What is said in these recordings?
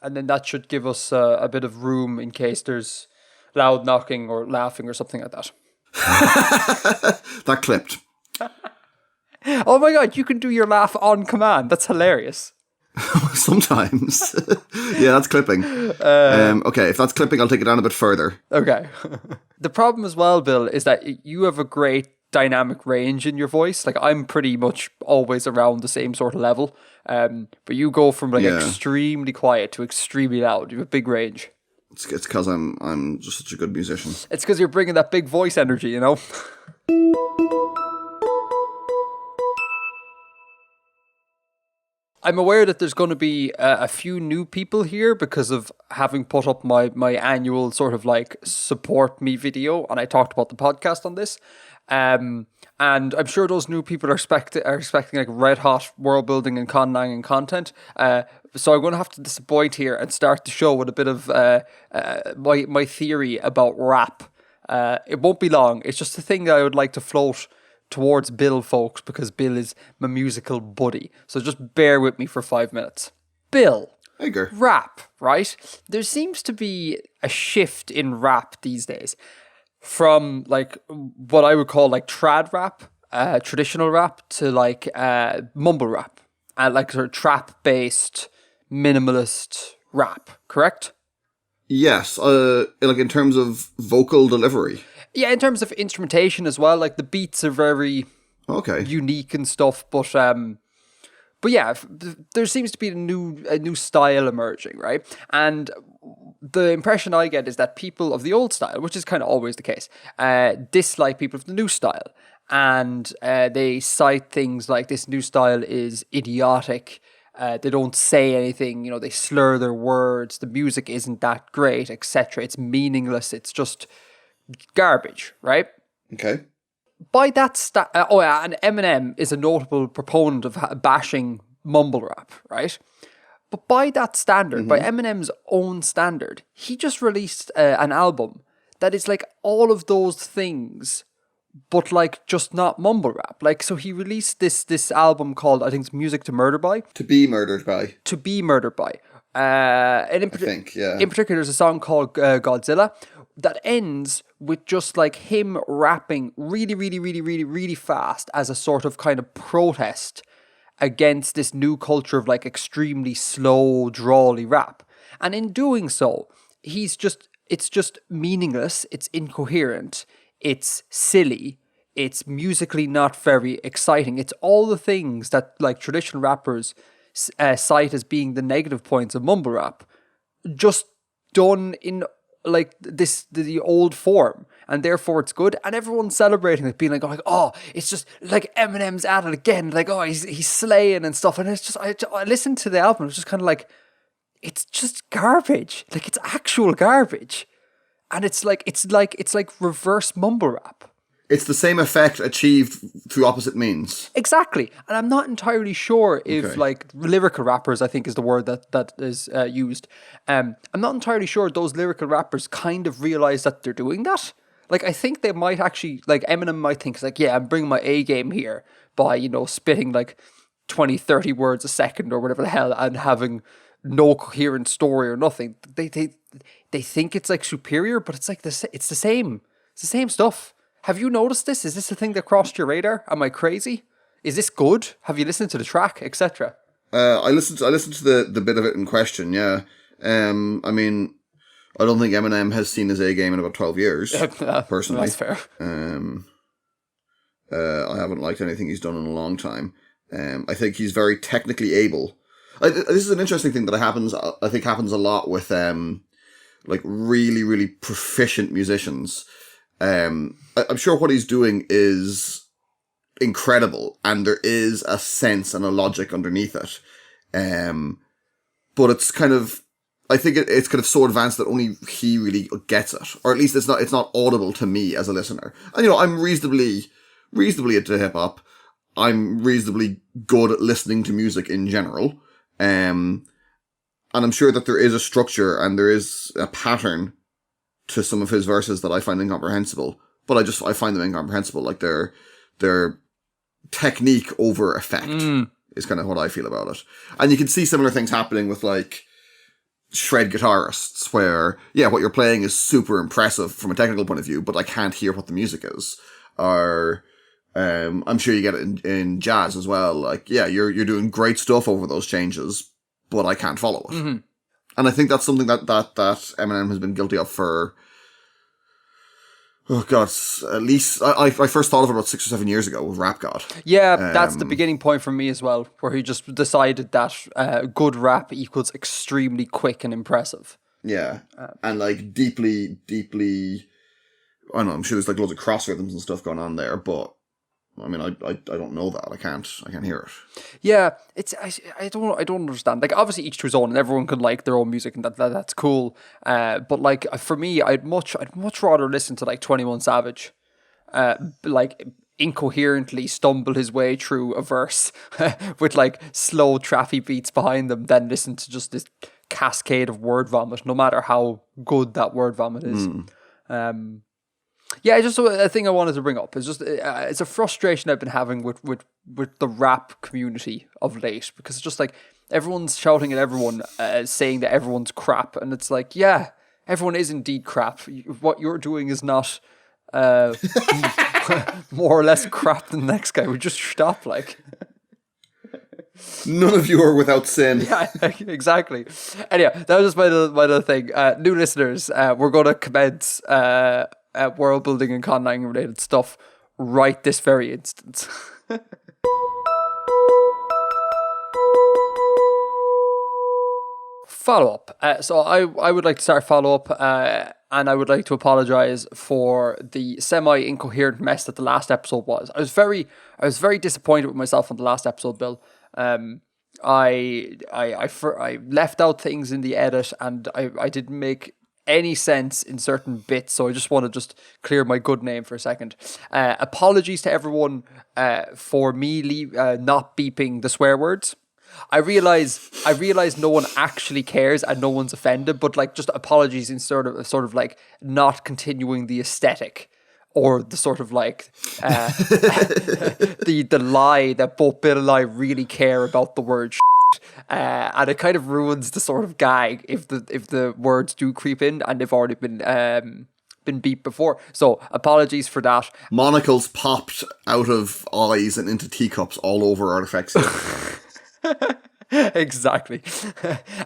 And then that should give us a bit of room in case there's loud knocking or laughing or something like that. That clipped. Oh my god, you can do your laugh on command. That's hilarious. Sometimes. Yeah, that's clipping. Okay, if that's clipping, I'll take it down a bit further. Okay. The problem as well, Bill, is that you have a great dynamic range in your voice. Like, I'm pretty much always around the same sort of level. But you go from like extremely quiet to extremely loud. You have a big range. It's because I'm just such a good musician. It's because you're bringing that big voice energy, you know? I'm aware that there's going to be a few new people here because of having put up my annual sort of like support me video, and I talked about the podcast on this. And I'm sure those new people are expecting like red hot world building and conlang content. So I'm going to have to disappoint here and start the show with a bit of my theory about rap. It won't be long. It's just a thing that I would like to float towards Bill, folks, because Bill is my musical buddy. So just bear with me for 5 minutes. Bill, rap, right? There seems to be a shift in rap these days from like what I would call like trad rap, traditional rap, to like mumble rap, and like sort of trap-based minimalist rap, correct? Yes, like in terms of vocal delivery. Yeah, in terms of instrumentation as well, like the beats are very unique and stuff, but yeah, there seems to be a new style emerging, right? And the impression I get is that people of the old style, which is kind of always the case, dislike people of the new style, and they cite things like this new style is idiotic. They don't say anything, you know, they slur their words, the music isn't that great, etc. It's meaningless, it's just garbage, right? Okay. By that and Eminem is a notable proponent of bashing mumble rap, right? But by that standard, by Eminem's own standard, he just released an album that is like all of those things, but like just not mumble rap. Like, so he released this album called, I think it's Music to Murder By. To Be Murdered By. To Be Murdered By. And in particular, there's a song called Godzilla that ends with just like him rapping really, really, really, really, really fast as a sort of kind of protest against this new culture of like extremely slow, drawly rap. And in doing so, it's just meaningless, it's incoherent, it's silly, it's musically not very exciting. It's all the things that like traditional rappers cite as being the negative points of mumble rap, just done in like the old form, and therefore it's good, and everyone's celebrating it, being like, oh, it's just like Eminem's at it again, like, oh, he's slaying and stuff. And it's just I listened to the album, it's just kind of like, it's just garbage, like it's actual garbage, and it's like reverse mumble rap. It's the same effect achieved through opposite means. Exactly. And I'm not entirely sure if, like, lyrical rappers, I think is the word that is used. I'm not entirely sure those lyrical rappers kind of realize that they're doing that. Like, I think they might actually, like, Eminem might think, like, yeah, I'm bringing my A game here by, you know, spitting, like, 20, 30 words a second or whatever the hell, and having no coherent story or nothing. They think it's, like, superior, but it's, like, it's the same. It's the same stuff. Have you noticed this? Is this a thing that crossed your radar? Am I crazy? Is this good? Have you listened to the track, etc.? I listened to the bit of it in question, yeah. I mean, I don't think Eminem has seen his A game in about 12 years, personally. That's fair. I haven't liked anything he's done in a long time. I think he's very technically able. This is an interesting thing that happens a lot with like really, really proficient musicians. I'm sure what he's doing is incredible, and there is a sense and a logic underneath it. But it's kind of, I think it's kind of so advanced that only he really gets it, or at least it's not audible to me as a listener. And, you know, I'm reasonably into hip hop. I'm reasonably good at listening to music in general. And I'm sure that there is a structure and there is a pattern to some of his verses that I find incomprehensible, but I find them incomprehensible. Like their technique over effect is kind of what I feel about it. And you can see similar things happening with like shred guitarists where, yeah, what you're playing is super impressive from a technical point of view, but I can't hear what the music is. Or, I'm sure you get it in jazz as well. Like, yeah, you're doing great stuff over those changes, but I can't follow it. Mm-hmm. And I think that's something that Eminem has been guilty of for, oh god, at least I first thought of it about 6 or 7 years ago with Rap God. Yeah, that's the beginning point for me as well, where he just decided that good rap equals extremely quick and impressive. Yeah, and like deeply, I don't know, I'm sure there's like loads of cross rhythms and stuff going on there, but I mean, I don't know that. I can't hear it. Yeah, I don't understand. Like, obviously each to his own, and everyone can like their own music, and that's cool. But like for me, I'd much rather listen to like 21 Savage, like incoherently stumble his way through a verse with like slow traffy beats behind them, than listen to just this cascade of word vomit, no matter how good that word vomit is. Yeah, just a thing I wanted to bring up. It's just it's a frustration I've been having with the rap community of late, because it's just like everyone's shouting at everyone, saying that everyone's crap, and it's like, yeah, everyone is indeed crap. What you're doing is not more or less crap than the next guy. We just stop, like. None of you are without sin. Yeah, exactly. Anyway, that was my other thing. New listeners, we're going to commence world building and conlang related stuff right this very instant. Follow up. So I would like to start follow up, and I would like to apologize for the semi-incoherent mess that the last episode was. I was very disappointed with myself on the last episode, Bill. I left out things in the edit, and I didn't make any sense in certain bits, so I just want to clear my good name for a second. Apologies to everyone for me not beeping the swear words. I realize no one actually cares and no one's offended, but like, just apologies in sort of like not continuing the aesthetic, or the sort of like the lie that both Bill and I really care about the word and it kind of ruins the sort of gag if the words do creep in and they've already been beat before. So apologies for that. Monocles popped out of eyes and into teacups all over Artifexian. Exactly.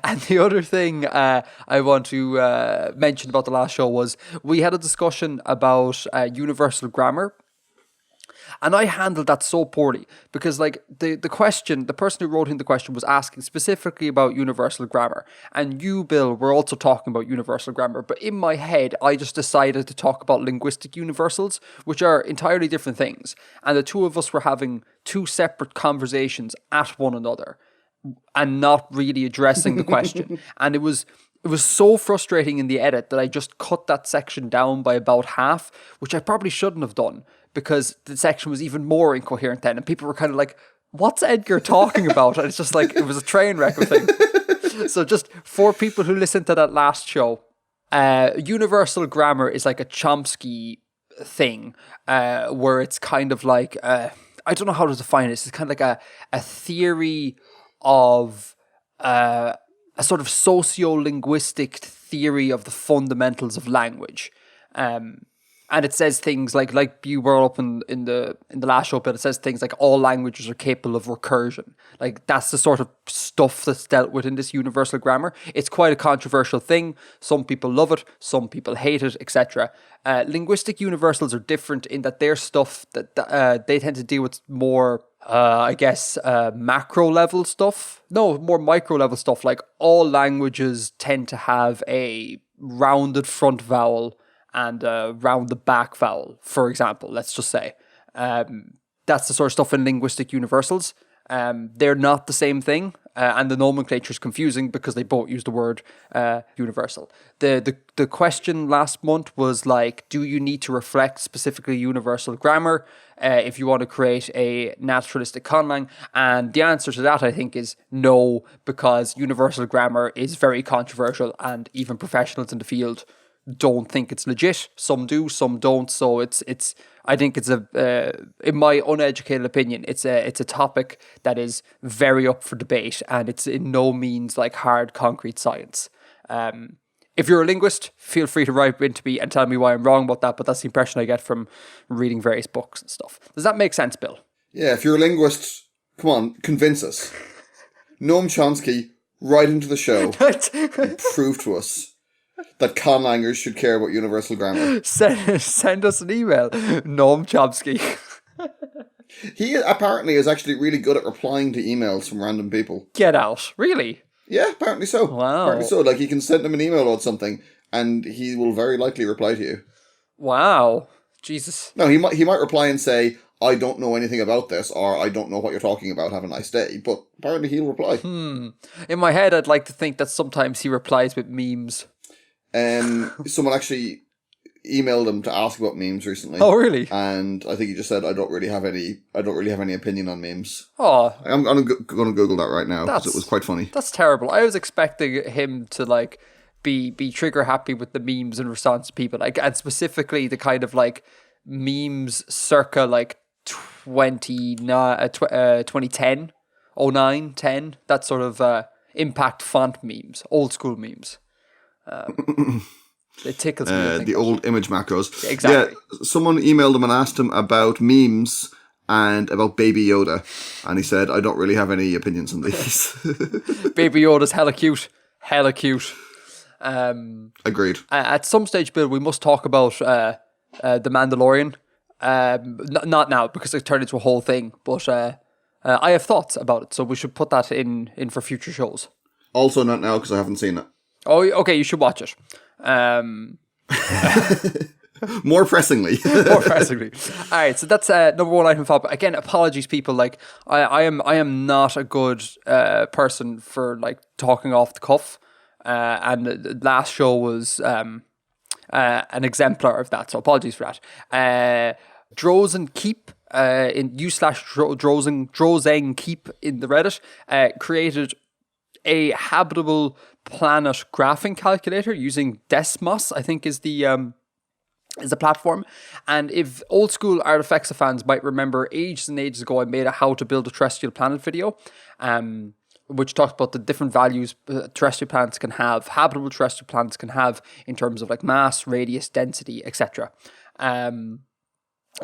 And the other thing I want to mention about the last show was we had a discussion about universal grammar. And I handled that so poorly, because like the person who wrote in the question was asking specifically about universal grammar. And you, Bill, were also talking about universal grammar. But in my head, I just decided to talk about linguistic universals, which are entirely different things. And the two of us were having two separate conversations at one another and not really addressing the question. And it was so frustrating in the edit that I just cut that section down by about half, which I probably shouldn't have done, because the section was even more incoherent then, and people were kind of like, what's Edgar talking about? And it's just like, it was a train wreck of thing. So just for people who listened to that last show, universal grammar is like a Chomsky thing, where it's kind of like, I don't know how to define it. It's kind of like a theory of a sort of socio-linguistic theory of the fundamentals of language. And it says things like you brought up in the last show, but it says things like all languages are capable of recursion. Like, that's the sort of stuff that's dealt with in this universal grammar. It's quite a controversial thing. Some people love it, some people hate it, etc. Linguistic universals are different in that their stuff that they tend to deal with more, macro level stuff. No, more micro level stuff. Like, all languages tend to have a rounded front vowel and round the back vowel, for example, let's just say. That's the sort of stuff in linguistic universals. They're not the same thing, and the nomenclature is confusing because they both use the word universal. The question last month was like, do you need to reflect specifically universal grammar if you want to create a naturalistic conlang? And the answer to that, I think, is no, because universal grammar is very controversial, and even professionals in the field don't think it's legit. Some do, some don't. So it's I think it's in my uneducated opinion, it's a topic that is very up for debate, and it's in no means like hard concrete science. If you're a linguist, feel free to write into me and tell me why I'm wrong about that, but that's the impression I get from reading various books and stuff. Does that make sense, Bill? Yeah, if you're a linguist, come on, convince us. Noam Chomsky, write into the show and prove to us that conlangers should care about universal grammar. Send us an email, Noam Chomsky. He apparently is actually really good at replying to emails from random people. Get out. Really? Yeah, apparently so. Wow. Apparently so. Like, you can send him an email about something, and he will very likely reply to you. Wow. Jesus. No, he might reply and say, I don't know anything about this, or I don't know what you're talking about, have a nice day. But apparently he'll reply. In my head, I'd like to think that sometimes he replies with memes. Someone actually emailed him to ask about memes recently. Oh, really? And I think he just said, I don't really have any opinion on memes. Oh. I'm going to Google that right now, because it was quite funny. That's terrible. I was expecting him to, like, be trigger happy with the memes in response to people, like, and specifically the kind of, like, memes circa, like, 2010, 09, 10, that sort of impact font memes, old school memes. It tickles me. The old image macros. Yeah, exactly. Yeah, someone emailed him and asked him about memes and about Baby Yoda. And he said, I don't really have any opinions on these. Baby Yoda's hella cute. Hella cute. Agreed. At some stage, Bill, we must talk about The Mandalorian. Not now, because it turned into a whole thing. But I have thoughts about it, so we should put that in for future shows. Also not now, because I haven't seen it. Oh, okay, you should watch it. More pressingly. More pressingly. All right, so that's number one item thought. But again, apologies, people. Like, I am not a good person for, like, talking off the cuff. And the last show was an exemplar of that, so apologies for that. Drozen Keep in Drozen Keep in the Reddit created a habitable planet graphing calculator using Desmos, I think is the platform. And if old school Artifexian fans might remember, ages and ages ago I made a how to build a terrestrial planet video, which talks about the different values terrestrial planets can have, habitable terrestrial planets can have in terms of, like, mass, radius, density, etc.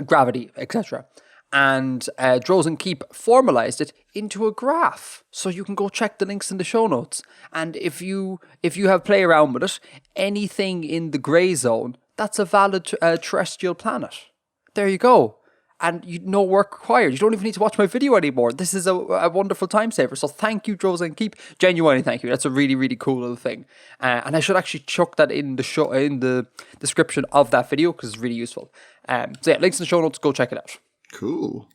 Gravity, etc. And Drozen Keep formalized it into a graph, so you can go check the links in the show notes. And if you have play around with it, anything in the grey zone, that's a valid terrestrial planet. There you go. And no work required. You don't even need to watch my video anymore. This is a wonderful time saver. So thank you, Drozen Keep. Genuinely thank you. That's a really, really cool little thing. And I should actually chuck that in the description of that video, because it's really useful. So yeah, links in the show notes. Go check it out. Cool.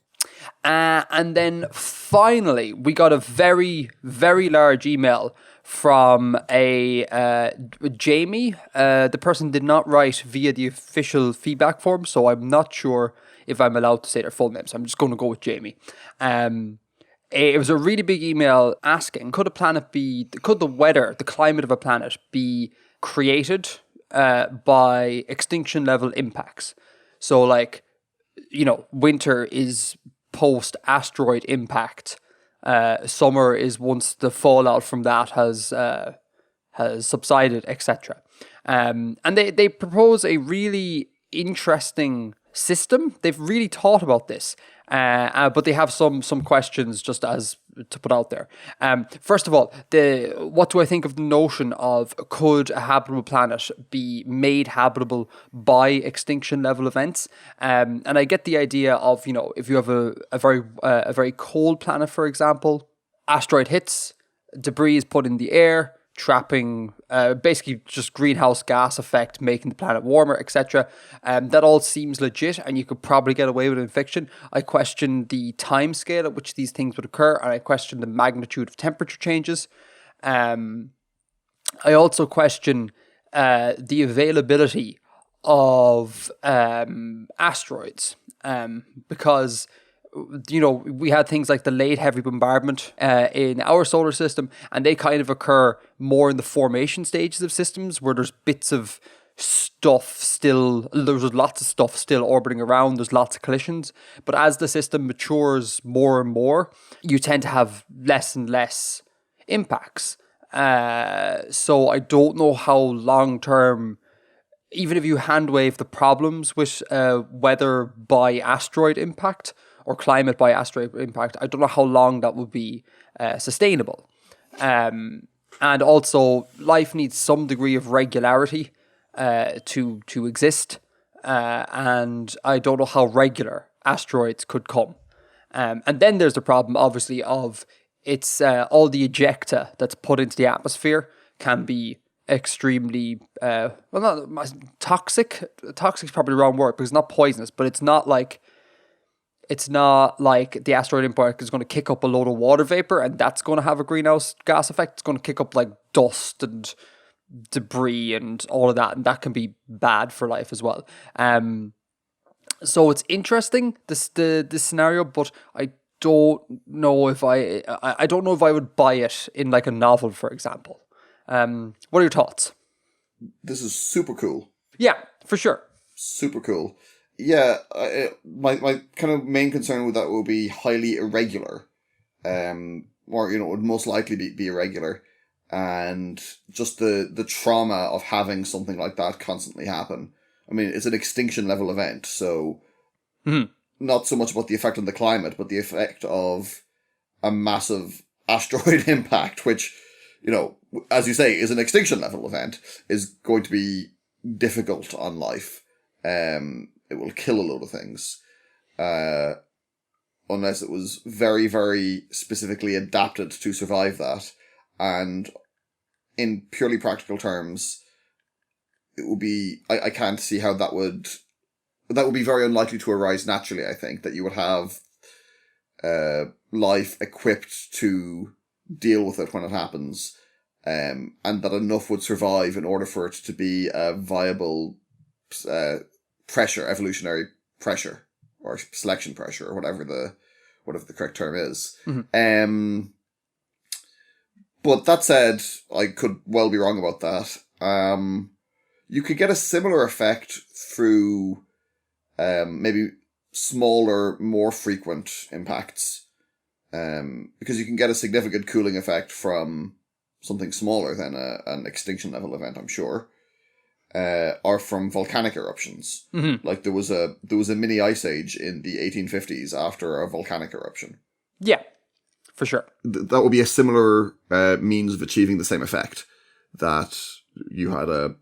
And then finally, we got a very, very large email from a Jamie. The person did not write via the official feedback form, so I'm not sure if I'm allowed to say their full name. So I'm just going to go with Jamie. It was a really big email asking, could the weather, the climate of a planet be created by extinction level impacts? So, like, you know, winter is post-asteroid impact. Summer is once the fallout from that has subsided, etc. And they propose a really interesting system. They've really thought about this, but they have some questions just as to put out there. First of all, what do I think of the notion of, could a habitable planet be made habitable by extinction level events? And I get the idea of, you know, if you have a very cold planet, for example, asteroid hits, debris is put in the air, trapping basically just greenhouse gas effect, making the planet warmer, etc. That all seems legit, and you could probably get away with it in fiction. I question the time scale at which these things would occur, and I question the magnitude of temperature changes. I also question the availability of asteroids, because, you know, we had things like the late heavy bombardment in our solar system, and they kind of occur more in the formation stages of systems, where there's bits of stuff still, there's lots of stuff still orbiting around, there's lots of collisions. But as the system matures more and more, you tend to have less and less impacts. So I don't know how long term, even if you hand wave the problems with weather by asteroid impact or climate by asteroid impact, I don't know how long that would be sustainable. And also, life needs some degree of regularity to exist. And I don't know how regular asteroids could come. And then there's the problem, obviously, of it's all the ejecta that's put into the atmosphere can be extremely, not toxic. Toxic is probably the wrong word because it's not poisonous, but it's not like the asteroid impact is going to kick up a load of water vapor and that's going to have a greenhouse gas effect. It's going to kick up like dust and debris and all of that, and that can be bad for life as well. So it's interesting this scenario, but I don't know if I don't know if I would buy it in like a novel, for example. What are your thoughts? This is super cool. Yeah, for sure. Super cool. Yeah, my kind of main concern with that will be highly irregular, or would most likely be irregular, and just the trauma of having something like that constantly happen. I mean, it's an extinction level event, so not so much about the effect on the climate, but the effect of a massive asteroid impact, which, as you say, is an extinction level event, is going to be difficult on life. It will kill a load of things, unless it was very, very specifically adapted to survive that. And in purely practical terms, it would be, I can't see how that would be very unlikely to arise naturally. I think that you would have life equipped to deal with it when it happens, and that enough would survive in order for it to be a viable evolutionary pressure, or selection pressure, or whatever the correct term is. Mm-hmm. But that said, I could well be wrong about that. You could get a similar effect through maybe smaller, more frequent impacts, because you can get a significant cooling effect from something smaller than an extinction level event, I'm sure. Or from volcanic eruptions. Mm-hmm. Like there was a mini ice age in the 1850s after a volcanic eruption. Yeah, for sure. That would be a similar means of achieving the same effect. That you had a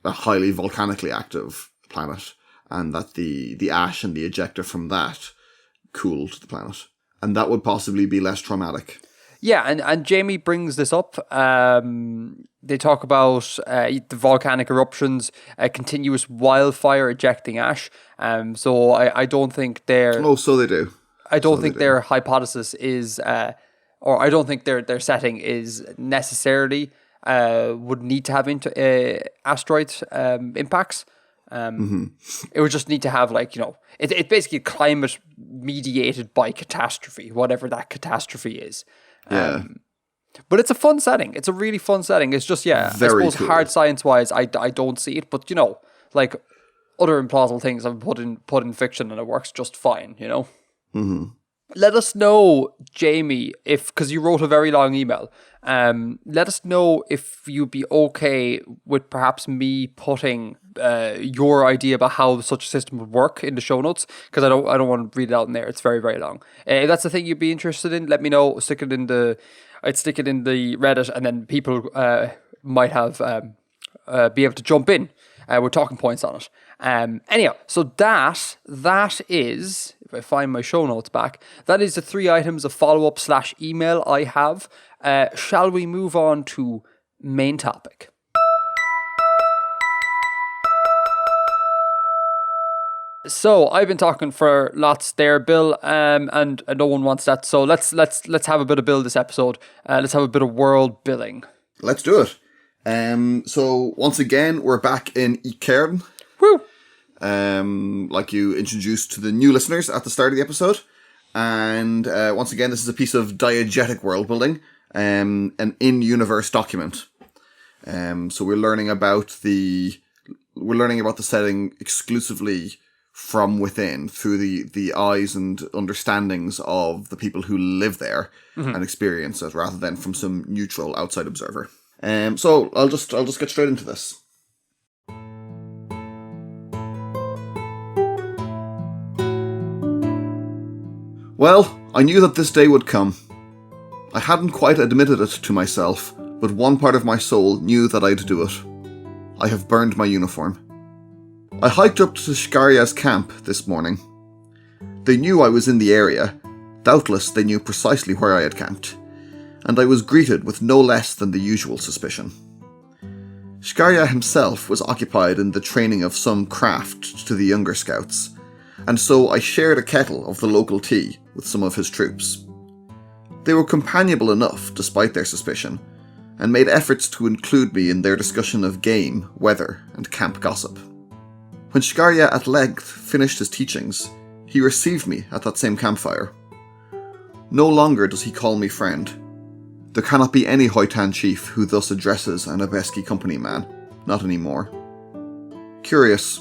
highly volcanically active planet, and that the ash and the ejecta from that cooled the planet, and that would possibly be less traumatic. Yeah, and Jamie brings this up. They talk about the volcanic eruptions, continuous wildfire ejecting ash. So I don't think their... Oh, so they do. I don't think their hypothesis is... or I don't think their setting is necessarily... would need to have asteroid impacts. It would just need to have it's basically climate mediated by catastrophe, whatever that catastrophe is. Yeah. But it's a fun setting. It's a really fun setting. It's just, I suppose cool. Hard science-wise, I don't see it. But, like other implausible things I've put in fiction and it works just fine, Mm-hmm. Let us know, Jamie, because you wrote a very long email. Let us know if you'd be okay with perhaps me putting your idea about how such a system would work in the show notes, because I don't want to read it out in there. It's very, very long. If that's the thing you'd be interested in, let me know. I'd stick it in the Reddit, and then people might have be able to jump in with talking points on it. Anyhow, so that is, if I find my show notes back, that is the 3 items of follow-up / email I have. Shall we move on to main topic? So I've been talking for lots there, Bill, and no one wants that. So let's have a bit of Bill this episode. Let's have a bit of world billing. Let's do it. So once again, we're back in Cairn. Woo! Like you introduced to the new listeners at the start of the episode. And once again, this is a piece of diegetic world building, an in-universe document. So we're learning about the setting exclusively from within through the eyes and understandings of the people who live there and experience it, rather than from some neutral outside observer. So I'll just get straight into this. Well, I knew that this day would come. I hadn't quite admitted it to myself, but one part of my soul knew that I'd do it. I have burned my uniform. I hiked up to Shkarya's camp this morning. They knew I was in the area. Doubtless they knew precisely where I had camped, and I was greeted with no less than the usual suspicion. Shkarya himself was occupied in the training of some craft to the younger scouts, and so I shared a kettle of the local tea with some of his troops. They were companionable enough, despite their suspicion, and made efforts to include me in their discussion of game, weather, and camp gossip. When Shkarya at length finished his teachings, he received me at that same campfire. No longer does he call me friend. There cannot be any Hoytan chief who thus addresses an Abeski company man, not anymore. Curious,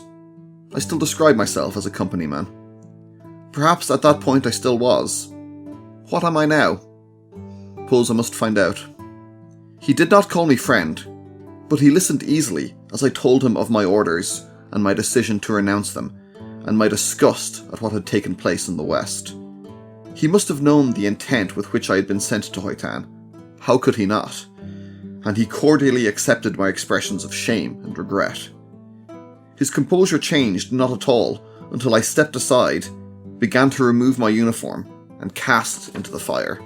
I still describe myself as a company man. Perhaps at that point I still was. What am I now? Suppose I must find out. He did not call me friend, but he listened easily as I told him of my orders and my decision to renounce them, and my disgust at what had taken place in the West. He must have known the intent with which I had been sent to Hoytan. How could he not? And he cordially accepted my expressions of shame and regret. His composure changed not at all until I stepped aside, began to remove my uniform, and cast into the fire.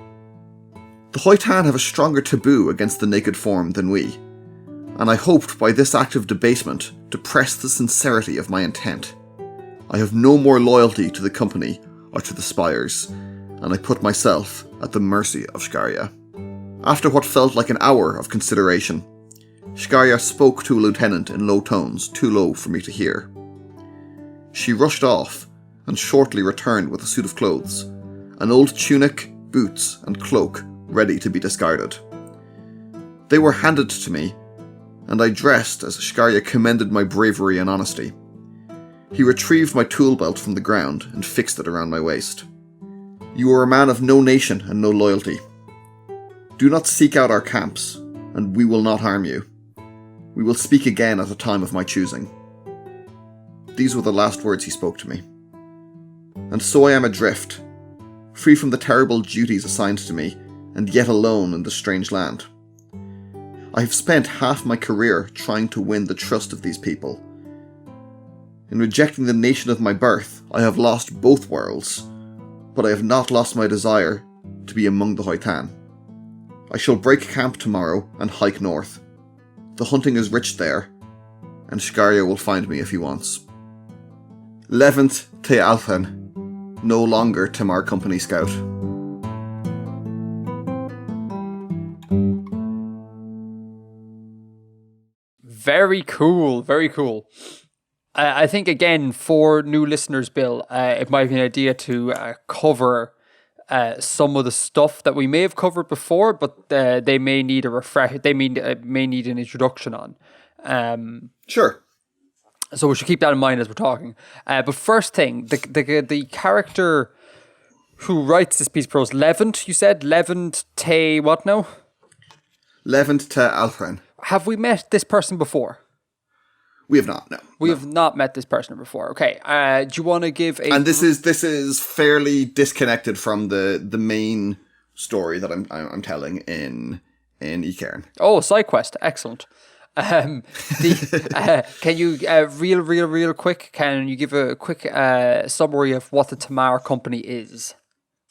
The Hoytan have a stronger taboo against the naked form than we, and I hoped by this act of debasement to press the sincerity of my intent. I have no more loyalty to the company or to the spires, and I put myself at the mercy of Shkarya. After what felt like an hour of consideration, Shkarya spoke to a lieutenant in low tones, too low for me to hear. She rushed off, and shortly returned with a suit of clothes, an old tunic, boots, and cloak ready to be discarded. They were handed to me, and I dressed as Shkarya commended my bravery and honesty. He retrieved my tool belt from the ground and fixed it around my waist. You are a man of no nation and no loyalty. Do not seek out our camps, and we will not harm you. We will speak again at a time of my choosing. These were the last words he spoke to me. And so I am adrift, free from the terrible duties assigned to me, and yet alone in this strange land. I have spent half my career trying to win the trust of these people. In rejecting the nation of my birth, I have lost both worlds, but I have not lost my desire to be among the Hoytan. I shall break camp tomorrow and hike north. The hunting is rich there, and Shkarya will find me if he wants. Levant te Alphen, no longer Tamar Company Scout. Very cool, very cool. I think, again, for new listeners, Bill, it might be an idea to cover some of the stuff that we may have covered before, but they may need a refresh. They may need an introduction on. Sure. So we should keep that in mind as we're talking. But first thing, the character who writes this piece of prose, Levant, you said? Levant te what now? Levant te Alphen. Have we met this person before? We have not, no. We have not met this person before. Okay. Do you want to give a... And this is fairly disconnected from the main story that I'm telling in Icairn. Oh, side quest. Excellent. Can you real quick? Can you give a quick summary of what the Tamar Company is?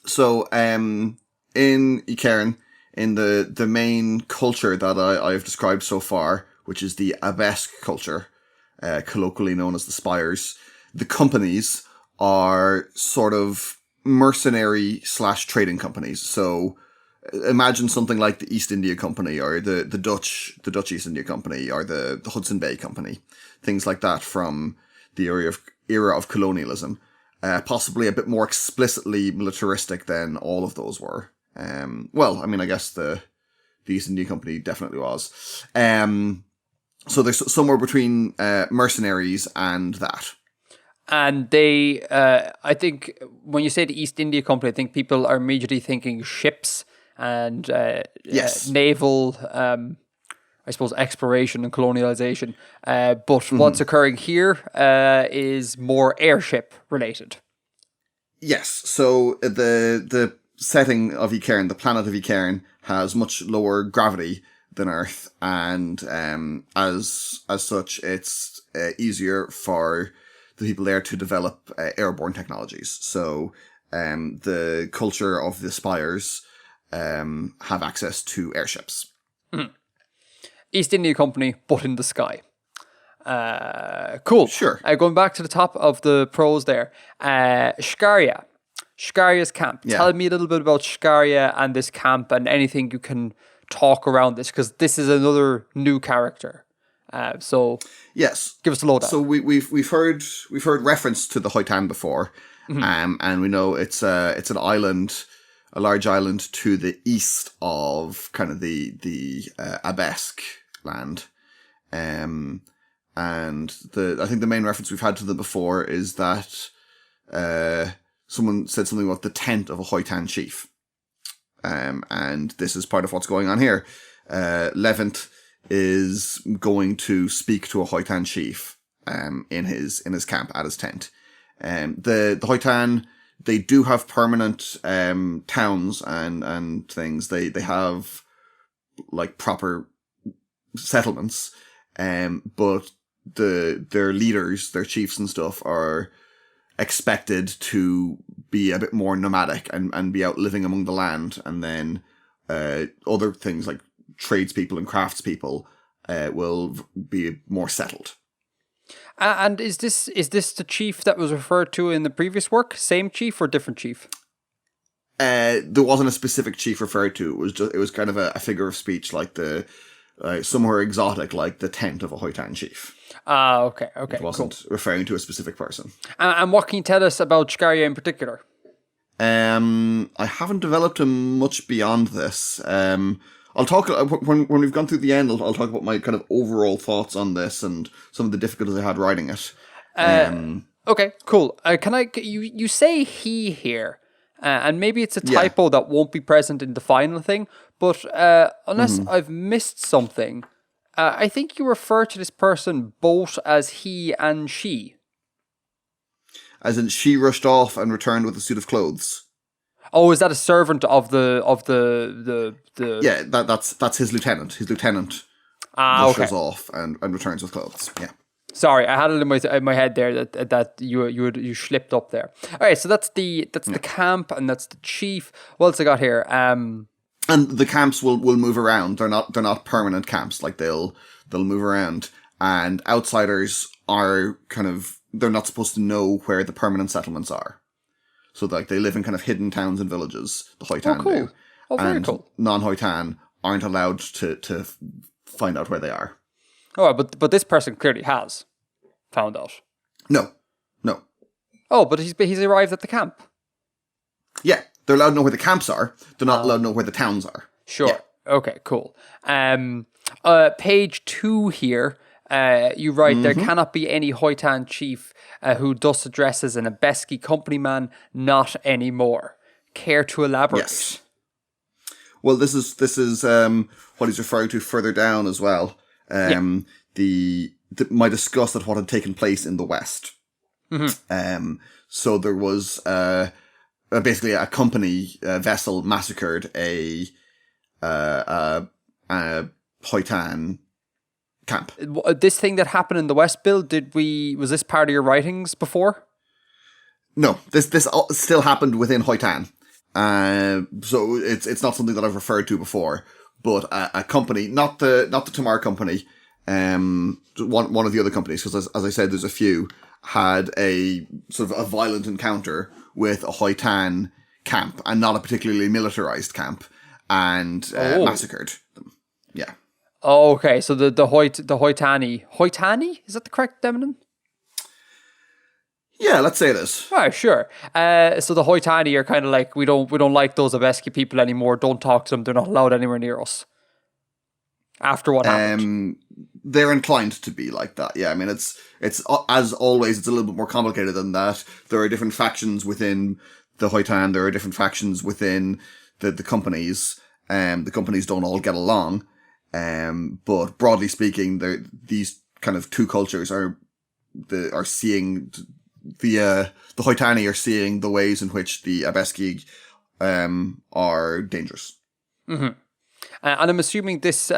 So, in Icairn, in the main culture that I've described so far, which is the Abesk culture, colloquially known as the Spires, the companies are sort of mercenary / trading companies. So imagine something like the East India Company or the Dutch East India Company or the Hudson Bay Company, things like that from the era of colonialism. Possibly a bit more explicitly militaristic than all of those were. Well, I mean, I guess the East India Company definitely was. So there's somewhere between mercenaries and that. And they, I think, when you say the East India Company, I think people are immediately thinking ships and naval, I suppose, exploration and colonialization. But what's occurring here is more airship related. Yes. So the setting of Ikaern, the planet of Ikaern, has much lower gravity than Earth, and as such, it's easier for the people there to develop airborne technologies. So the culture of the spires have access to airships. East India Company, but in the sky. Cool. Sure. Going back to the top of the prose there. Shkaria. Shkaria's camp. Yeah. Tell me a little bit about Shkaria and this camp and anything you can talk around this, because this is another new character. So yes, give us a lowdown. So we've heard reference to the Hoytan before, and we know it's an island, a large island to the east of kind of the Abesk land, and I think the main reference we've had to them before is that someone said something about the tent of a Hoytan chief, and this is part of what's going on here. Levant is going to speak to a Hoytan chief in his camp at his tent. The Hoytan, they do have permanent towns and things. They have like proper settlements, but their leaders, their chiefs and stuff, are expected to be a bit more nomadic and be out living among the land, and then other things like tradespeople and craftspeople will be more settled. And is this the chief that was referred to in the previous work? Same chief or different chief? There wasn't a specific chief referred to. It was kind of a figure of speech, like somewhere exotic, like the tent of a Hoytan chief. Okay. It wasn't referring to a specific person. And what can you tell us about Shkaria in particular? I haven't developed him much beyond this. I'll talk when we've gone through the end. I'll talk about my kind of overall thoughts on this and some of the difficulties I had writing it. Okay, cool. You say he here, and maybe it's a typo that won't be present in the final thing. But unless I've missed something, I think you refer to this person both as he and she. As in, she rushed off and returned with a suit of clothes. Oh, is that a servant of the Yeah, that's his lieutenant. His lieutenant rushes off and returns with clothes. Yeah. Sorry, I had it in my head there that you slipped up there. All right, so that's the camp and that's the chief. What else I got here? And the camps will move around. They're not permanent camps. Like they'll move around, and outsiders are they're not supposed to know where the permanent settlements are. So like they live in kind of hidden towns and villages. The Hoytan do. Oh, very cool. Non-Hoytan aren't allowed to find out where they are. Oh, but this person clearly has found out. No. Oh, but he's arrived at the camp. Yeah, they're allowed to know where the camps are. They're not allowed to know where the towns are. Sure. Yeah. Okay, cool. Page 2 here. You write, there cannot be any Hoytan chief who thus addresses an Embassytown company man, not anymore. Care to elaborate? Yes. Well, this is what he's referring to further down as well. My disgust at what had taken place in the West. So there was basically a company vessel massacred a Hoytan camp. This thing that happened in the West, Bill, was this part of your writings before? No, this still happened within Hoytan. So it's not something that I've referred to before, but a company, not the Tamar company, one of the other companies, because as I said, there's a few, had a sort of a violent encounter with a Hoytan camp, and not a particularly militarized camp, and massacred them. Yeah. Oh, okay. So the Hoytani, is that the correct feminine? Yeah, let's say it is. Oh, sure. So the Hoytani are kind of like, we don't like those Embassytown people anymore. Don't talk to them. They're not allowed anywhere near us. After what happened? they're inclined to be like that. Yeah, I mean, it's as always, it's a little bit more complicated than that. There are different factions within the Hoytan. There are different factions within the companies. The companies don't all get along. But broadly speaking, these kind of two cultures are seeing the Hoytani are seeing the ways in which the Abesci are dangerous. Mm-hmm. And I'm assuming this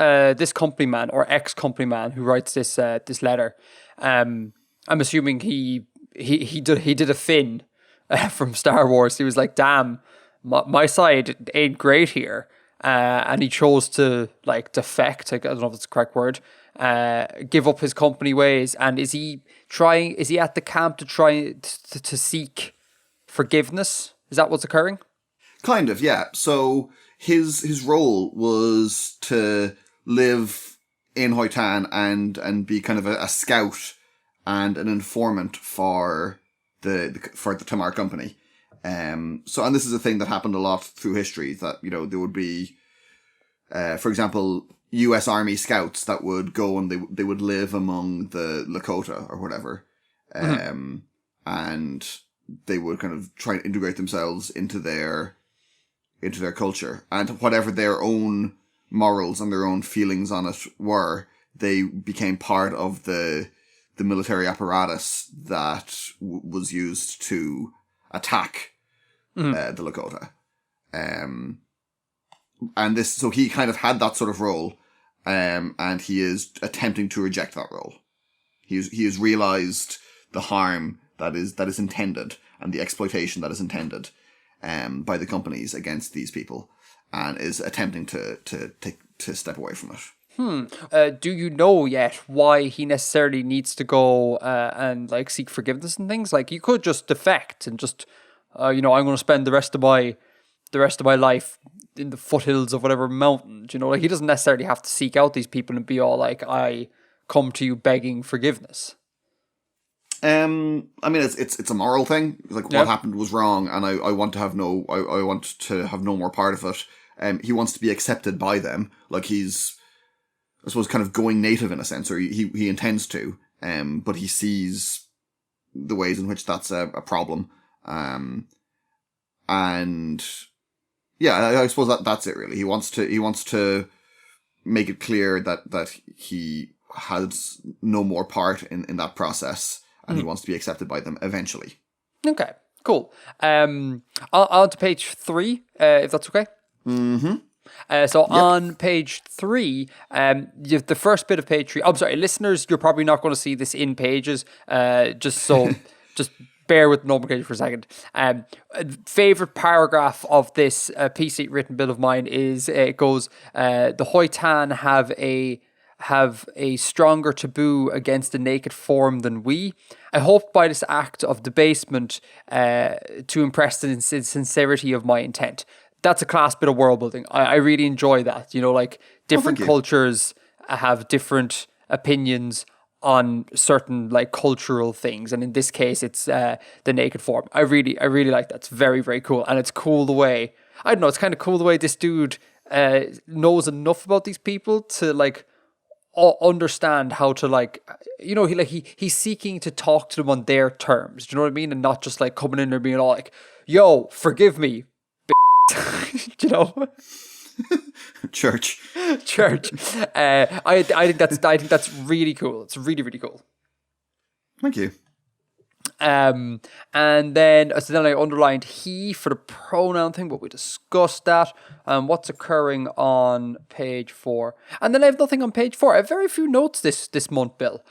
company man or ex-company man who writes this letter, I'm assuming he did a Finn from Star Wars. He was like, "Damn, my side ain't great here," and he chose to like defect. I don't know if it's the correct word. Give up his company ways. And is he at the camp to try to seek forgiveness? Is that what's occurring? Kind of, yeah. So his role was to live in Hoytan and be kind of a scout and an informant for the Tamar company. And this is a thing that happened a lot through history, that, you know, there would be, for example, US Army scouts that would go and they would live among the Lakota or whatever. Mm-hmm. And they would kind of try and integrate themselves into their culture, and whatever their own morals and their own feelings on it were, they became part of the military apparatus that was used to attack the Lakota. So he kind of had that sort of role, and he is attempting to reject that role. He has realized the harm that is intended and the exploitation that is intended by the companies against these people, and is attempting to step away from it. Do you know yet why he necessarily needs to go and like seek forgiveness and things? Like, you could just defect and just, I'm going to spend the rest of my life in the foothills of whatever mountain. You know, like, he doesn't necessarily have to seek out these people and be all like, "I come to you begging forgiveness." I mean, it's a moral thing. Like, what happened was wrong, and I want to have no more part of it. He wants to be accepted by them. Like, he's, I suppose, kind of going native in a sense, or he intends to. But he sees the ways in which that's a problem. And yeah, I suppose that's it really. He wants to make it clear that he has no more part in that process. And he wants to be accepted by them eventually. Okay, cool. On to page 3, if that's okay. Mm-hmm. On page 3, you have the first bit of page 3. I'm sorry, listeners, you're probably not going to see this in pages. Just bear with the nomenclature for a second. Favorite paragraph of this piece written bit of mine is, it goes, "The Hoytan have a stronger taboo against the naked form than we. I hoped by this act of debasement to impress the sincerity of my intent." That's a class bit of world building. I really enjoy that. You know, like, different cultures have different opinions on certain like cultural things, and in this case, it's the naked form. I really like that. It's very, very cool, and it's cool the way, I don't know, it's kind of cool the way this dude knows enough about these people to like understand how to, like, you know, he's seeking to talk to them on their terms. Do you know what I mean? And not just like coming in there being all like, "Yo, forgive me." Do you know? Church. I think that's really cool. It's really, really cool. Thank you. And then I underlined he for the pronoun thing, but we discussed that. What's occurring on page 4, and then I have nothing on page 4. I have very few notes this month, Bill.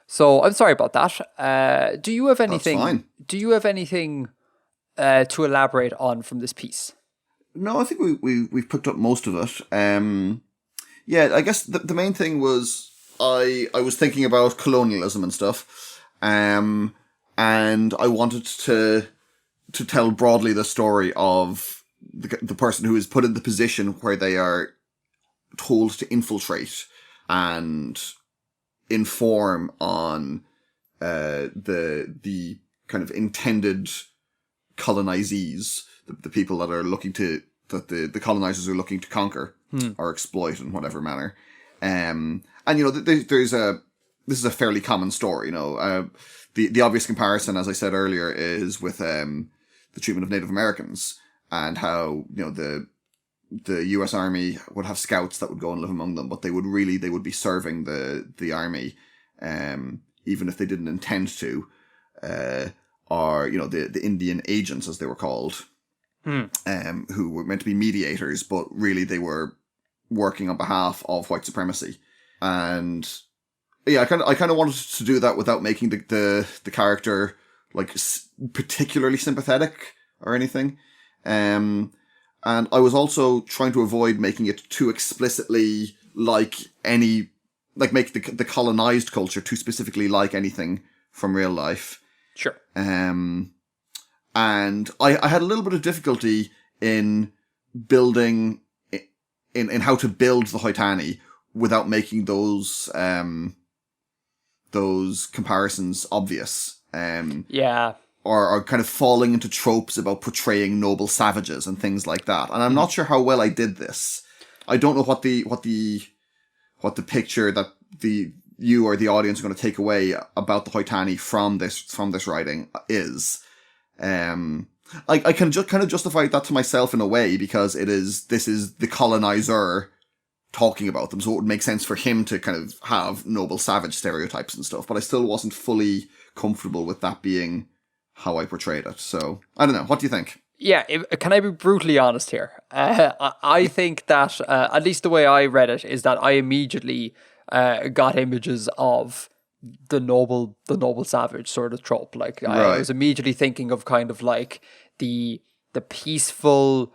So I'm sorry about that. Do you have anything? That's fine. Do you have anything to elaborate on from this piece? No, I think we've picked up most of it. Yeah, I guess the main thing was I was thinking about colonialism and stuff. And I wanted to tell broadly the story of the person who is put in the position where they are told to infiltrate and inform on the kind of intended colonizees, the people that are that the colonizers are looking to conquer or exploit in whatever manner. And And, this is a fairly common story, the obvious comparison, as I said earlier, is with, the treatment of Native Americans and how, the US Army would have scouts that would go and live among them, but they would be serving the army, even if they didn't intend to, or, the Indian agents, as they were called, who were meant to be mediators, but really they were working on behalf of white supremacy. And yeah, I kind of wanted to do that without making the character like particularly sympathetic or anything. And I was also trying to avoid making it too explicitly make the colonized culture too specifically like anything from real life. Sure. And I had a little bit of difficulty in building, in how to build the Hoytani without making those comparisons obvious. Yeah. Or kind of falling into tropes about portraying noble savages and things like that. And I'm not sure how well I did this. I don't know what the picture that you or the audience are going to take away about the Hoytani from this writing is. I can just kind of justify that to myself in a way because this is the colonizer talking about them, so it would make sense for him to kind of have noble savage stereotypes and stuff. But I still wasn't fully comfortable with that being how I portrayed it. So I don't know. What do you think? Yeah, can I be brutally honest here? I think that at least the way I read it is that I immediately got images of the noble savage sort of trope. Like I was immediately thinking of kind of like the peaceful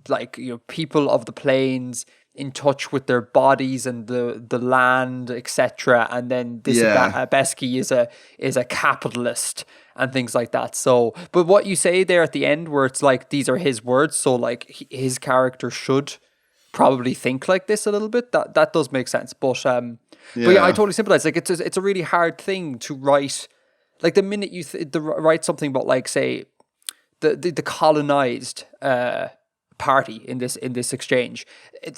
like people of the plains in touch with their bodies and the land, etc. And then this Besky is a capitalist and things like that. So, but what you say there at the end, where it's like these are his words, so like his character should probably think like this a little bit. That does make sense. But yeah, I totally sympathize. Like it's a really hard thing to write. Like the minute you write something about like say the colonized party in this exchange,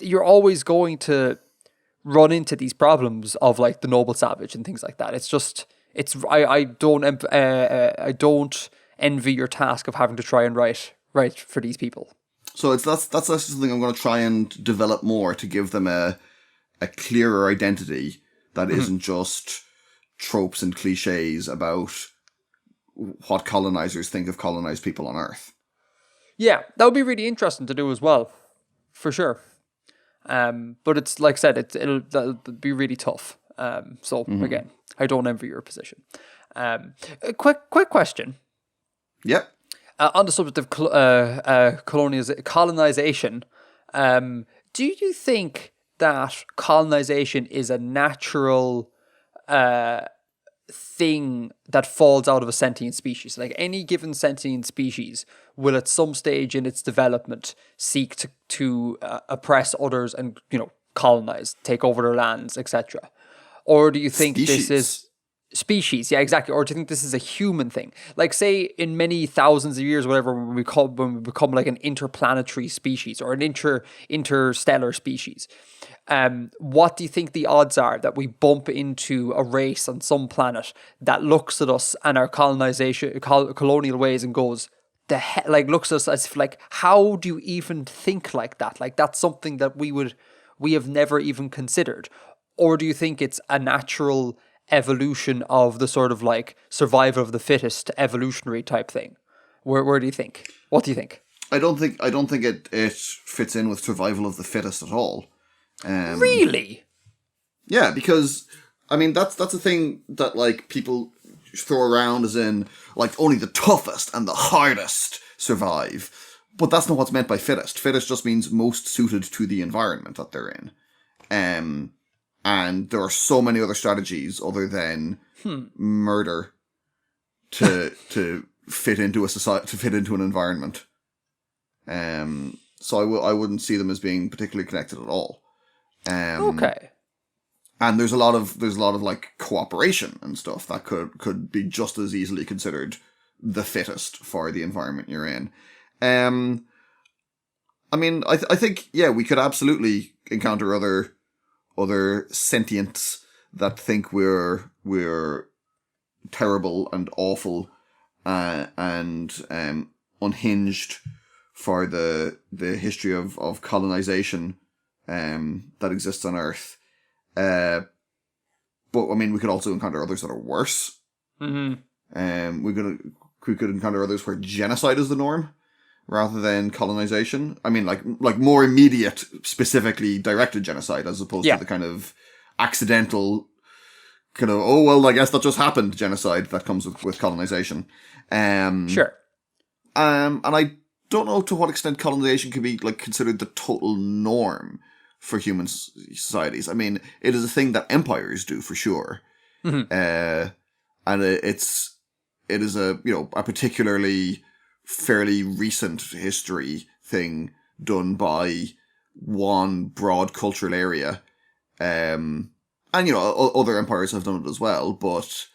you're always going to run into these problems of like the noble savage and things like that. I don't envy your task of having to try and write for these people. So that's something I'm going to try and develop more to give them a clearer identity that isn't just tropes and cliches about what colonizers think of colonized people on Earth. Yeah, that would be really interesting to do as well, for sure. But it's like I said, that'll be really tough. Again, I don't envy your position. A quick question. Yep. On the subject of colonization, do you think that colonization is a natural thing that falls out of a sentient species? Like any given sentient species will at some stage in its development seek to oppress others and colonize, take over their lands, etc. Or do you think this is species? Yeah, exactly. Or do you think this is a human thing? Like say in many thousands of years, whatever, when we become like an interplanetary species or an interstellar species, what do you think the odds are that we bump into a race on some planet that looks at us and our colonial ways and goes, looks at us as if like, how do you even think like that? Like that's something that we have never even considered. Or do you think it's a natural evolution of the sort of like survival of the fittest evolutionary type thing? Where do you think? What do you think? I don't think it fits in with survival of the fittest at all. Really? Yeah, because I mean that's a thing that like people throw around as in like only the toughest and the hardest survive. But that's not what's meant by fittest. Fittest just means most suited to the environment that they're in. And there are so many other strategies other than murder to fit into a society, to fit into an environment. So I wouldn't see them as being particularly connected at all. Okay. And there's a lot of like cooperation and stuff that could be just as easily considered the fittest for the environment you're in. I mean, I think, yeah, we could absolutely encounter other sentients that think we're terrible and awful, and unhinged for the history of colonization that exists on Earth. But I mean, we could also encounter others that are worse. Mm-hmm. We could encounter others where genocide is the norm rather than colonization. I mean, like more immediate, specifically directed genocide, as opposed to the kind of accidental, kind of, oh well, I guess that just happened genocide that comes with colonization. Sure. And I don't know to what extent colonization can be like considered the total norm for human societies. I mean, it is a thing that empires do for sure. Mm-hmm. And it is a, you know, a particularly fairly recent history thing done by one broad cultural area. And, you know, other empires have done it as well, but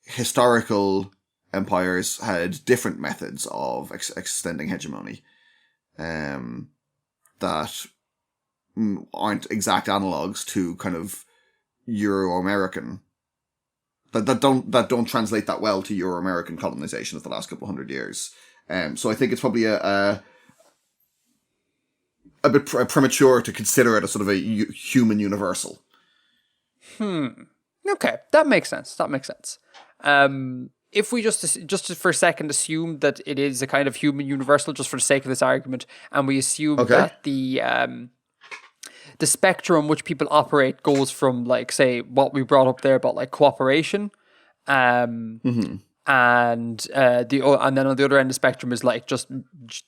historical empires had different methods of extending hegemony that aren't exact analogues to kind of Euro-American, that don't translate that well to Euro-American colonization of the last couple of hundred years. So I think it's probably a bit premature to consider it a sort of a human universal. Okay, that makes sense. If we just for a second assume that it is a kind of human universal, just for the sake of this argument, and we assume that the spectrum which people operate goes from, like, say, what we brought up there about like cooperation, and then on the other end of the spectrum is like just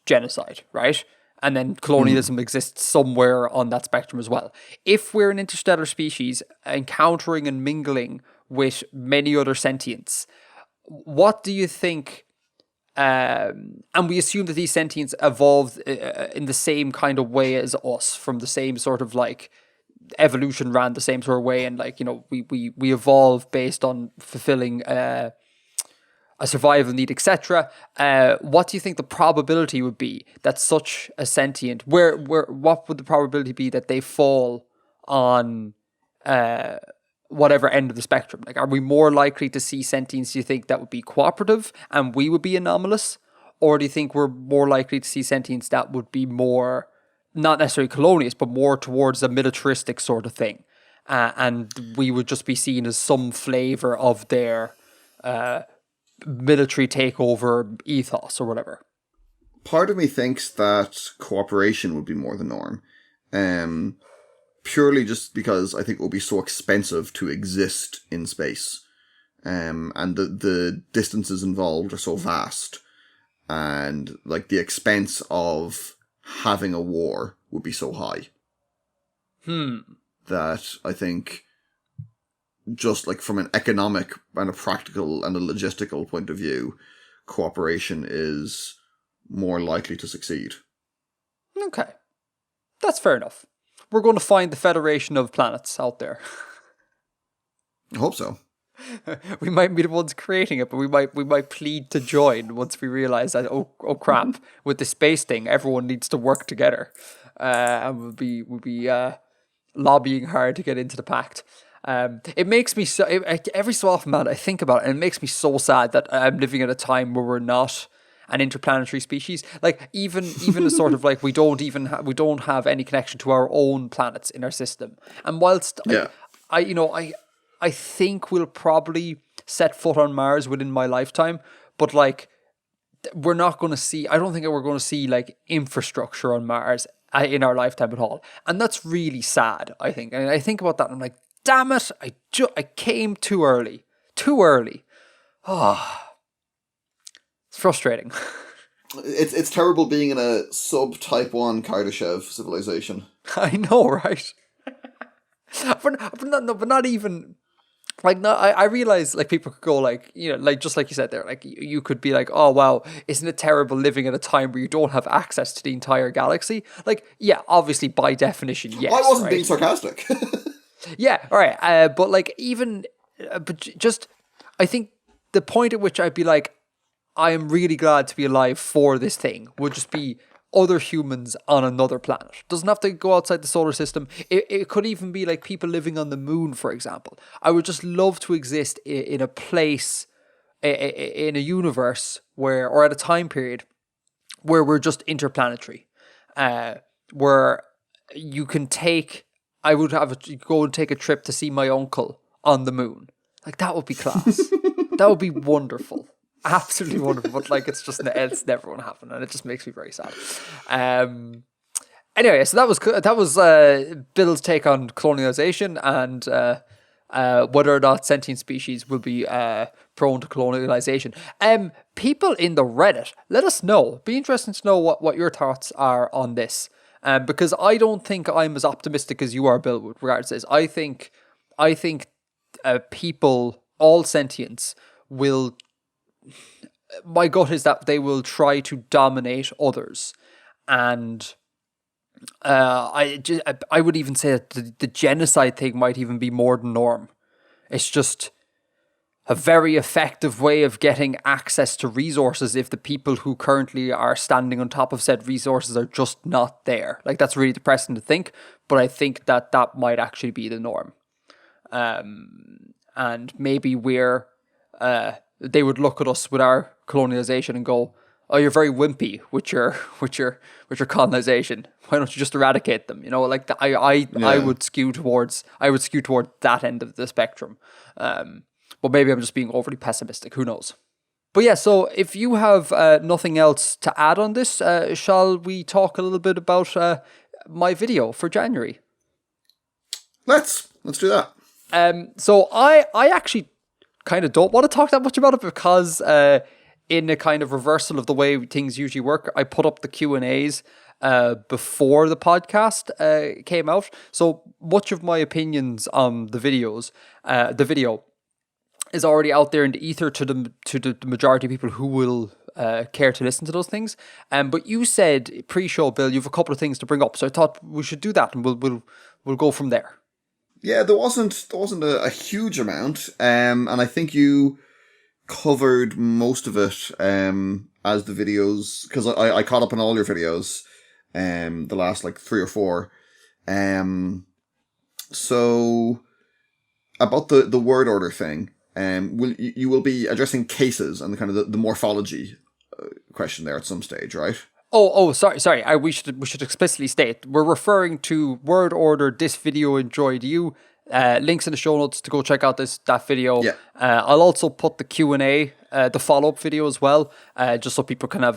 genocide, right? And then colonialism exists somewhere on that spectrum as well. If we're an interstellar species encountering and mingling with many other sentients, what do you think? And we assume that these sentients evolved in the same kind of way as us, from the same sort of like evolution ran the same sort of way, and like, you know, we evolve based on fulfilling a survival need, etc. What do you think the probability would be that such a sentient, what would the probability be that they fall on whatever end of the spectrum? Like, are we more likely to see sentients, do you think, that would be cooperative and we would be anomalous? Or do you think we're more likely to see sentients that would be more, not necessarily colonialist, but more towards a militaristic sort of thing? And we would just be seen as some flavor of their military takeover ethos or whatever. Part of me thinks that cooperation would be more the norm. Purely just because I think it will be so expensive to exist in space. And the distances involved are so vast. And like the expense of having a war would be so high. That I think, just like from an economic and a practical and a logistical point of view, cooperation is more likely to succeed. Okay. That's fair enough. We're going to find the Federation of Planets out there. I hope so. We might be the ones creating it, but we might plead to join once we realize that, oh crap, with the space thing, everyone needs to work together. And we'll be lobbying hard to get into the pact. It makes me so, every so often, man, I think about it, and it makes me so sad that I'm living at a time where we're not an interplanetary species. Like, even a sort of like, we don't have any connection to our own planets in our system. And whilst I think we'll probably set foot on Mars within my lifetime, but like, we're not going to see, I don't think we're going to see like infrastructure on Mars in our lifetime at all. And that's really sad, I think. And I think about that and I'm like, damn it, I came too early. Oh, it's frustrating. It's terrible being in a sub-Type 1 Kardashev civilization. I know, right? but not even... Like, no, I realize, like, people could go, like, you know, like, just like you said there, like, you could be like, oh, wow, isn't it terrible living at a time where you don't have access to the entire galaxy? Like, yeah, obviously, by definition, yes. I wasn't being sarcastic. Yeah, all right. But, like, but just, I think the point at which I'd be like, I am really glad to be alive for this thing would just be other humans on another planet. Doesn't have to go outside the solar system. It could even be like people living on the moon, for example. I would just love to exist in a place, in a universe where, or at a time period where we're just interplanetary, where you can I would go and take a trip to see my uncle on the moon. Like, that would be class. That would be wonderful. Absolutely wonderful, but like it's never going to happen, and it just makes me very sad. Anyway, so that was Bill's take on colonialization and whether or not sentient species will be prone to colonialization. People in the Reddit, let us know. Be interesting to know what your thoughts are on this, because I don't think I'm as optimistic as you are, Bill, with regards to this. I think people, all sentients, will. My gut is that they will try to dominate others, and I would even say that the genocide thing might even be more than norm. It's just a very effective way of getting access to resources if the people who currently are standing on top of said resources are just not there. Like, that's really depressing to think, but I think that might actually be the norm. And maybe they would look at us with our colonialization and go, "Oh, you're very wimpy with your colonization. Why don't you just eradicate them?" You know, like I would skew towards that end of the spectrum. But maybe I'm just being overly pessimistic. Who knows? But yeah, so if you have nothing else to add on this, shall we talk a little bit about my video for January? Let's do that. So I actually kind of don't want to talk that much about it because in a kind of reversal of the way things usually work, I put up the Q&As before the podcast came out. So much of my opinions on the video is already out there in the ether to the majority of people who will care to listen to those things. But you said pre-show, Bill, you have a couple of things to bring up, so I thought we should do that, and we'll go from there. Yeah, there wasn't a huge amount, and I think you covered most of it as the videos, because I caught up on all your videos, the last like 3 or 4. So about the word order thing, you will be addressing cases and the kind of the morphology question there at some stage, right? Sorry. We should explicitly state we're referring to word order. This video enjoyed you. Links in the show notes to go check out that video. Yeah. I'll also put the Q&A, the follow-up video as well, just so people can have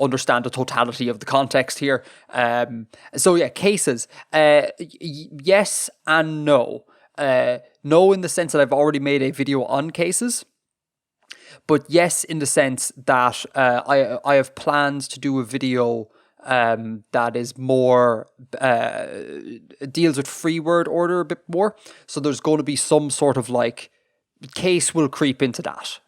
understand the totality of the context here. So yeah, cases. Yes and no. No, in the sense that I've already made a video on cases. But yes, in the sense that I have plans to do a video that is more deals with free word order a bit more. So there's going to be some sort of like case will creep into that,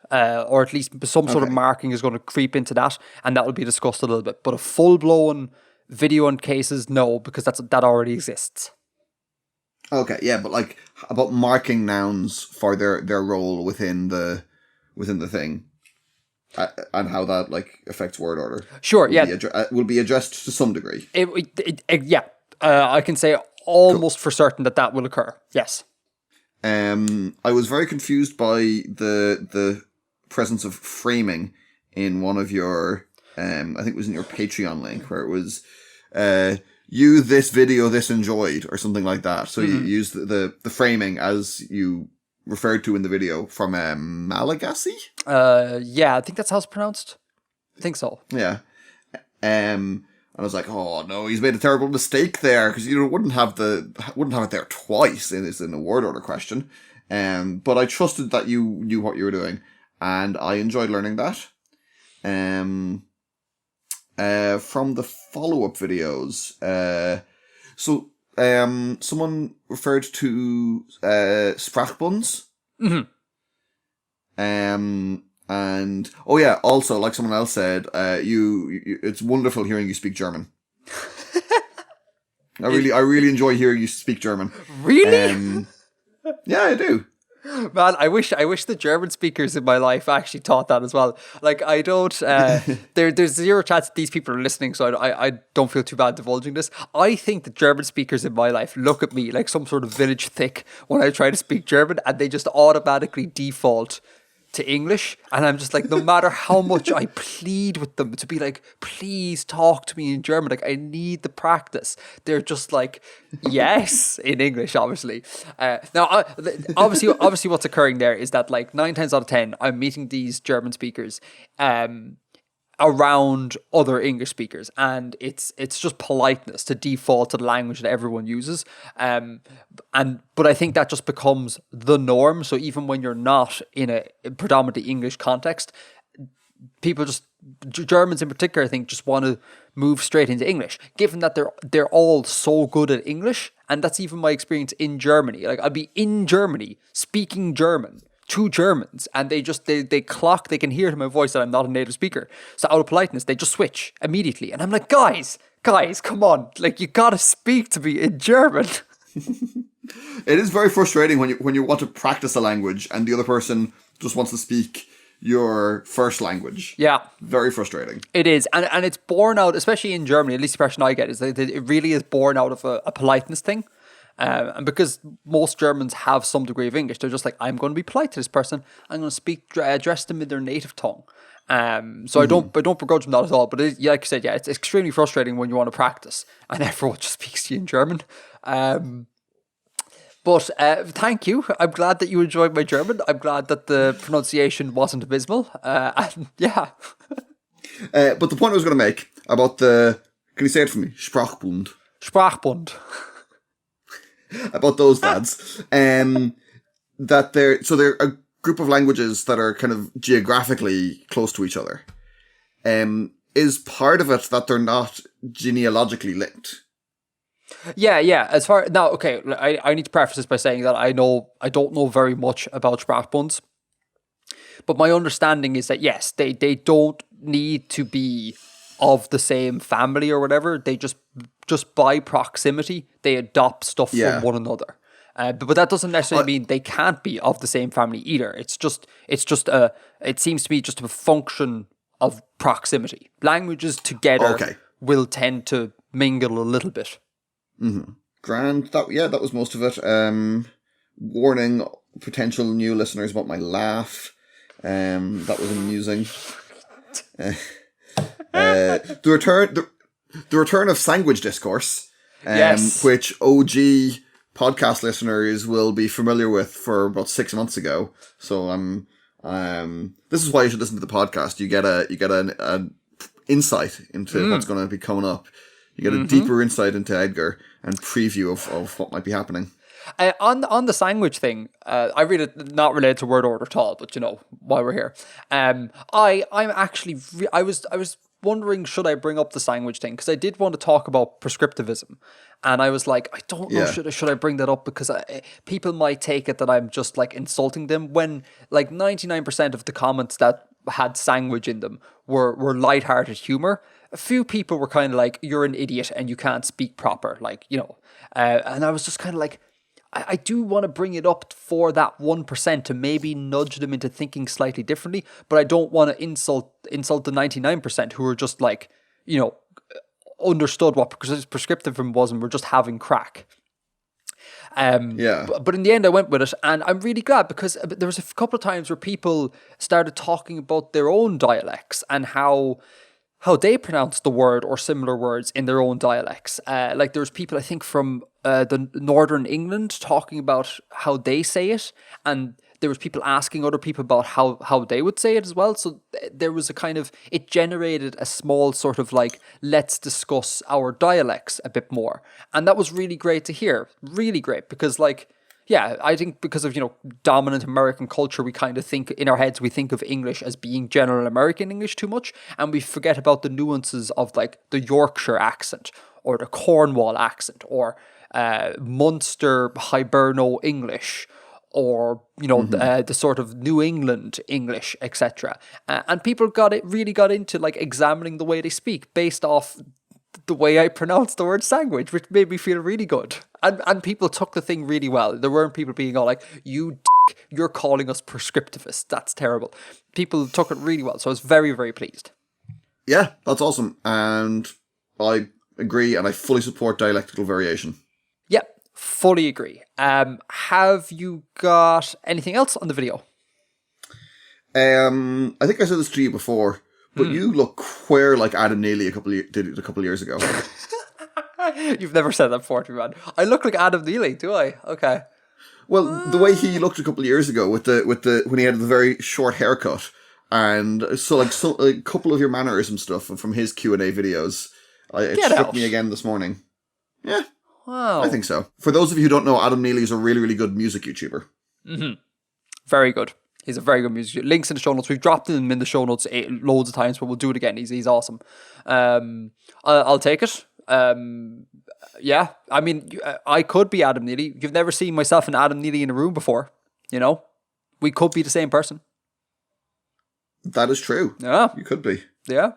or at least some sort of marking is going to creep into that, and that will be discussed a little bit. But a full blown video on cases, no, because that already exists. Okay, yeah, but like about marking nouns for their role within the thing, and how that like affects word order. Sure, will be addressed to some degree. I can say almost for certain that will occur. Yes. I was very confused by the presence of framing in one of your, I think it was in your Patreon link, where it was, you this video this enjoyed or something like that. So you used the framing as you referred to in the video from Malagasy? Yeah, I think that's how it's pronounced. I think so. Yeah. And I was like, oh no, he's made a terrible mistake there, because you wouldn't have it there twice in a word order question. But I trusted that you knew what you were doing, and I enjoyed learning that. From the follow-up videos, someone referred to Sprachbuns. Mm-hmm. And also, like someone else said, you it's wonderful hearing you speak German. I really enjoy hearing you speak German. Really? Yeah, I do. Man, I wish the German speakers in my life actually taught that as well. Like, I don't. There's zero chance that these people are listening, so I don't feel too bad divulging this. I think the German speakers in my life look at me like some sort of village thick when I try to speak German, and they just automatically default to English, and I'm just like, no matter how much I plead with them to be like, please talk to me in German, like I need the practice, they're just like, yes, in English, obviously. Now, obviously what's occurring there is that like 9 times out of 10 I'm meeting these German speakers around other English speakers, and it's just politeness to default to the language that everyone uses, but I think that just becomes the norm. So even when you're not in a predominantly English context, people just, Germans in particular, I think, just want to move straight into English, given that they're all so good at English. And that's even my experience in Germany. Like, I'd be in Germany speaking German to Germans, and they clock, they can hear to my voice that I'm not a native speaker. So out of politeness, they just switch immediately. And I'm like, guys, come on. Like, you gotta speak to me in German. It is very frustrating when you want to practice a language and the other person just wants to speak your first language. Yeah. Very frustrating. It is. And it's born out, especially in Germany, at least the impression I get, is that it really is born out of a politeness thing. And because most Germans have some degree of English, they're just like, I'm going to be polite to this person. I'm going to address them in their native tongue. So I don't begrudge them that at all. But like you said, yeah, it's extremely frustrating when you want to practice and everyone just speaks to you in German. But thank you. I'm glad that you enjoyed my German. I'm glad that the pronunciation wasn't abysmal. And yeah. But the point I was going to make about can you say it for me? Sprachbund. Sprachbund. About those lads, that they're a group of languages that are kind of geographically close to each other. Is part of it that they're not genealogically linked? Yeah. Okay, I need to preface this by saying that I don't know very much about Sprachbunds, but my understanding is that yes, they don't need to be of the same family or whatever. They just by proximity, they adopt stuff from one another. But that doesn't necessarily mean they can't be of the same family either. It seems to be just a function of proximity. Languages together will tend to mingle a little bit. Mm-hmm. Grand. That was most of it. Warning potential new listeners about my laugh. That was amusing. The return of Sanguage Discourse, yes. Which OG podcast listeners will be familiar with for about 6 months ago. So this is why you should listen to the podcast. You get an insight into what's going to be coming up. You get a deeper insight into Edgar and preview of what might be happening. On the Sanguage thing, I read it not related to word order at all, but while we're here, I was wondering, should I bring up the Sanguage thing? Because I did want to talk about prescriptivism, and I was like, I don't know, should I bring that up? Because people might take it that I'm just like insulting them, when like 99% of the comments that had Sanguage in them were lighthearted humor. A few people were kind of like, you're an idiot and you can't speak proper, and I was just kind of like, I do want to bring it up for that 1% to maybe nudge them into thinking slightly differently, but I don't want to insult the 99% who are just like, understood what prescriptivism was and were just having crack. But in the end I went with it, and I'm really glad, because there was a couple of times where people started talking about their own dialects and how they pronounce the word or similar words in their own dialects. Like there was people, I think, from the Northern England talking about how they say it, and there was people asking other people about how they would say it as well. So there was it generated a small sort of like, let's discuss our dialects a bit more. And that was really great to hear. Really great, because I think because of, dominant American culture, we kind of think in our heads, we think of English as being general American English too much, and we forget about the nuances of like the Yorkshire accent or the Cornwall accent or Munster Hiberno English, or the sort of New England English, etc. And people really got into like examining the way they speak based off the way I pronounced the word Sanguage, which made me feel really good. And people took the thing really well. There weren't people being all like, you dick, you're calling us prescriptivists. That's terrible. People took it really well, so I was very, very pleased. Yeah, that's awesome. And I agree, and I fully support dialectical variation. Yeah, fully agree. Have you got anything else on the video? I think I said this to you before, but you look queer like Adam Neely did it a couple of years ago. You've never said that before to me, man. I look like Adam Neely, do I? Okay. Well, the way he looked a couple of years ago with the when he had the very short haircut, and so a couple of your mannerism stuff from his Q&A videos, it struck me again this morning. Yeah, wow, I think so. For those of you who don't know, Adam Neely is a really, really good music YouTuber. Mm-hmm. Very good. He's a very good music. Links in the show notes. We've dropped him in the show notes loads of times, but we'll do it again. He's awesome. I'll take it. Yeah, I mean, I could be Adam Neely. You've never seen myself and Adam Neely in a room before. You know, we could be the same person. That is true. Yeah, you could be. Yeah,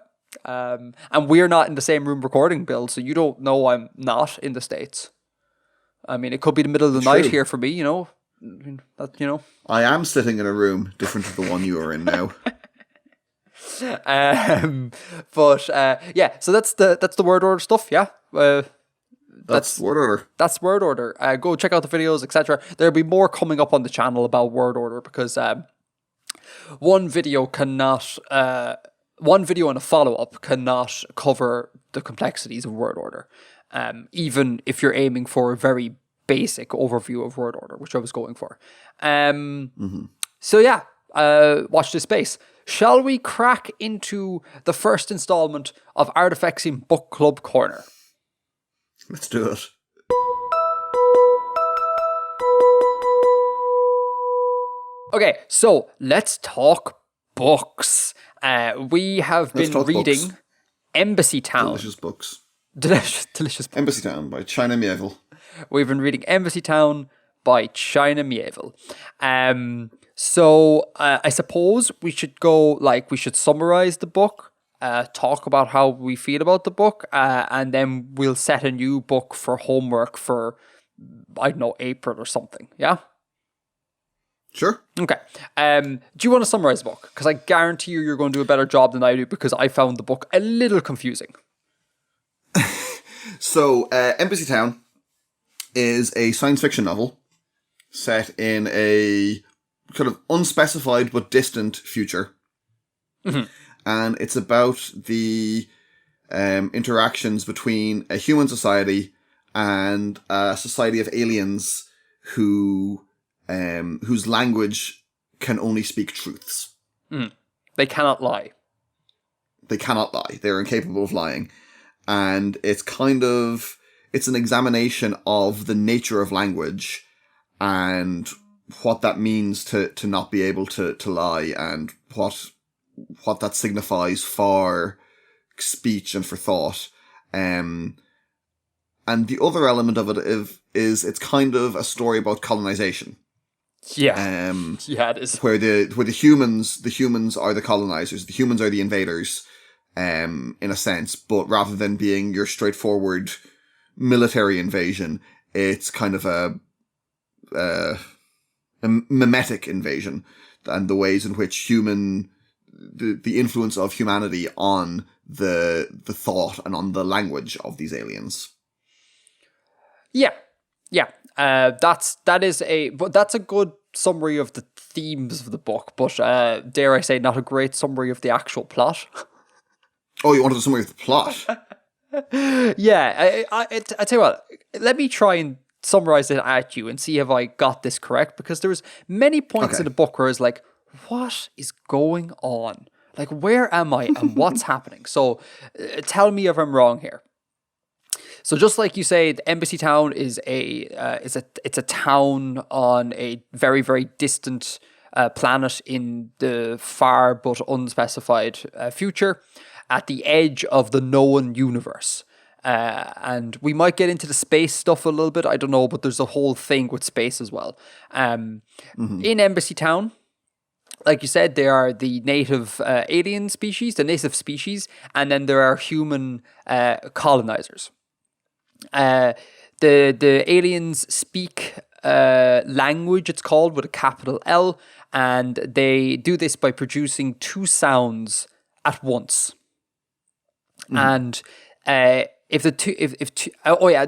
and we're not in the same room recording, Bill. So you don't know I'm not in the States. I mean, it could be the middle of the night here for me. You know. I am sitting in a room different to the one you are in now. Yeah, so that's the word order stuff. Yeah, that's word order. That's word order. Go check out the videos, etc. There'll be more coming up on the channel about word order because one video and a follow up cannot cover the complexities of word order. Even if you're aiming for a very basic overview of word order, which I was going for. So yeah, watch this space. Shall we crack into the first installment of Artifexian Book Club Corner? Let's do it. Okay, so let's talk books. We have been reading Embassytown. Delicious books. Delicious books. Embassytown by China Mieville. We've been reading Embassytown by China Mieville. So I suppose we should summarize the book, talk about how we feel about the book, and then we'll set a new book for homework for, I don't know, April or something. Yeah? Sure. Okay. Do you want to summarize the book? Because I guarantee you're going to do a better job than I do because I found the book a little confusing. So, Embassytown is a science fiction novel set in a kind of unspecified but distant future. Mm-hmm. And it's about the interactions between a human society and a society of aliens whose language can only speak truths. Mm. They cannot lie. They're incapable of lying. And it's an examination of the nature of language and what that means to not be able to lie and what that signifies for speech and for thought. And the other element of it is it's kind of a story about colonization. Yeah. Yeah, it is. Where the humans are the colonizers, the humans are the invaders, in a sense, but rather than being your straightforward military invasion, it's kind of a mimetic invasion, and the ways in which the influence of humanity on the thought and on the language of these aliens. Yeah. That's a good summary of the themes of the book, but dare I say, not a great summary of the actual plot. Oh, you wanted a summary of the plot? Yeah, I tell you what, let me try and summarize it at you and see if I got this correct, because there's many points in the book where I was like, what is going on? Like, where am I and what's happening? So tell me if I'm wrong here. So just like you say, the Embassytown is a town on a very, very distant planet in the far but unspecified future, at the edge of the known universe. And we might get into the space stuff a little bit, I don't know, but there's a whole thing with space as well. In Embassytown, like you said, there are the native alien species, the native species, and then there are human colonizers. The aliens speak language, it's called, with a capital L, and they do this by producing two sounds at once. And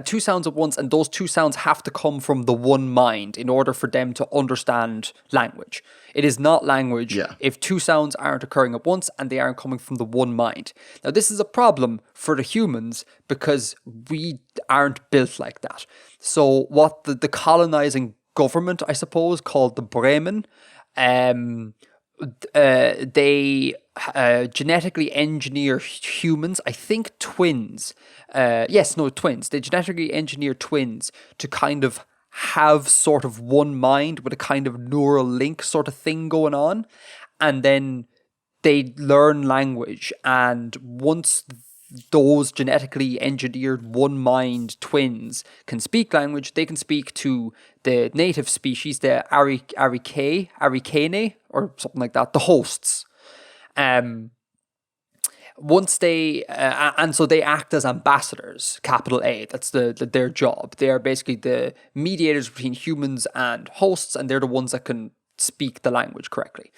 two sounds at once, and those two sounds have to come from the one mind in order for them to understand language. It is not language if two sounds aren't occurring at once and they aren't coming from the one mind. Now, this is a problem for the humans because we aren't built like that. So what the colonizing government, I suppose, called the Bremen, they genetically engineer humans, I think twins. Twins. They genetically engineer twins to kind of have sort of one mind with a kind of neural link sort of thing going on. And then they learn language. And once those genetically engineered one mind twins can speak language, they can speak to the native species, the Arikane, or something like that, the hosts. Once they and so they act as ambassadors, capital A. That's their job. They are basically the mediators between humans and hosts, and they're the ones that can speak the language correctly.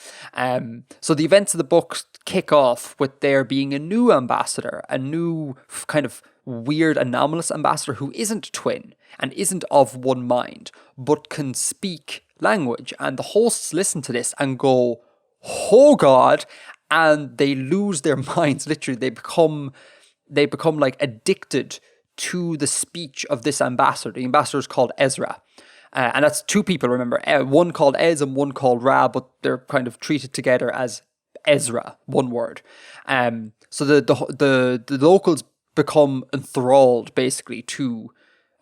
So the events of the book kick off with there being a new ambassador, a new kind of weird anomalous ambassador who isn't twin and isn't of one mind, but can speak language. And the hosts listen to this and go, "Oh God!" And they lose their minds. Literally, they become like addicted to the speech of this ambassador. The ambassador is called Ezra. And that's two people, remember. One called Ez and one called Ra, but they're kind of treated together as Ezra, one word. So the locals become enthralled, basically, to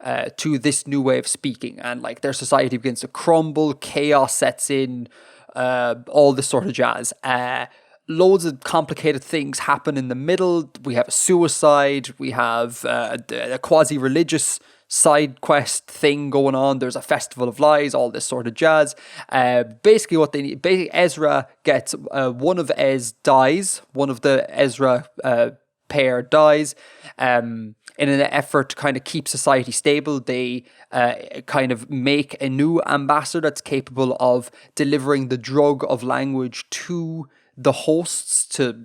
this new way of speaking. And like their society begins to crumble, chaos sets in, all this sort of jazz. Loads of complicated things happen in the middle. We have a suicide. We have a quasi-religious side quest thing going on. There's a festival of lies, all this sort of jazz. Basically what they need, Ezra gets, one of Ez dies. One of the Ezra pair dies. In an effort to kind of keep society stable, they kind of make a new ambassador that's capable of delivering the drug of language to the hosts to,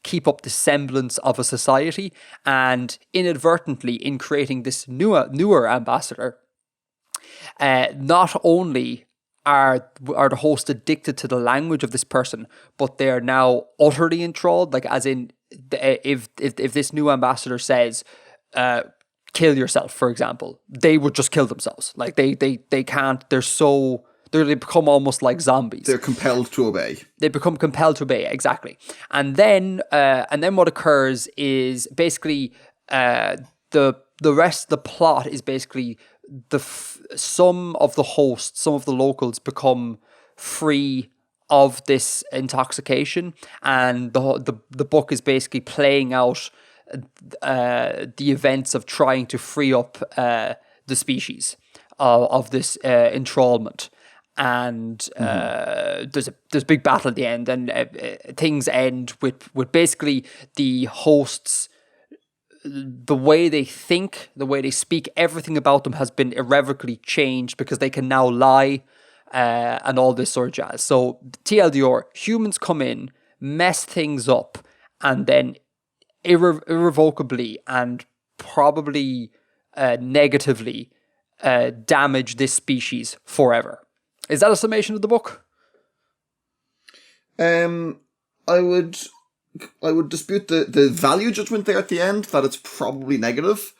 keep up the semblance of a society. And inadvertently, in creating this newer ambassador, not only are the hosts addicted to the language of this person, but they are now utterly enthralled. Like, as in, if this new ambassador says, kill yourself, for example, they would just kill themselves. Like, they can't, they become almost like zombies. They're compelled to obey. They become compelled to obey, exactly. And then what occurs is basically the rest of the plot is basically some of the hosts, some of the locals become free of this intoxication, and the book is basically playing out the events of trying to free up the species of this enthrallment. And there's a big battle at the end, and things end with basically the hosts, the way they think, the way they speak, everything about them has been irrevocably changed because they can now lie, and all this sort of jazz. So TLDR, humans come in, mess things up, and then irrevocably and probably negatively damage this species forever. Is that a summation of the book? I would dispute the value judgment there at the end, that it's probably negative.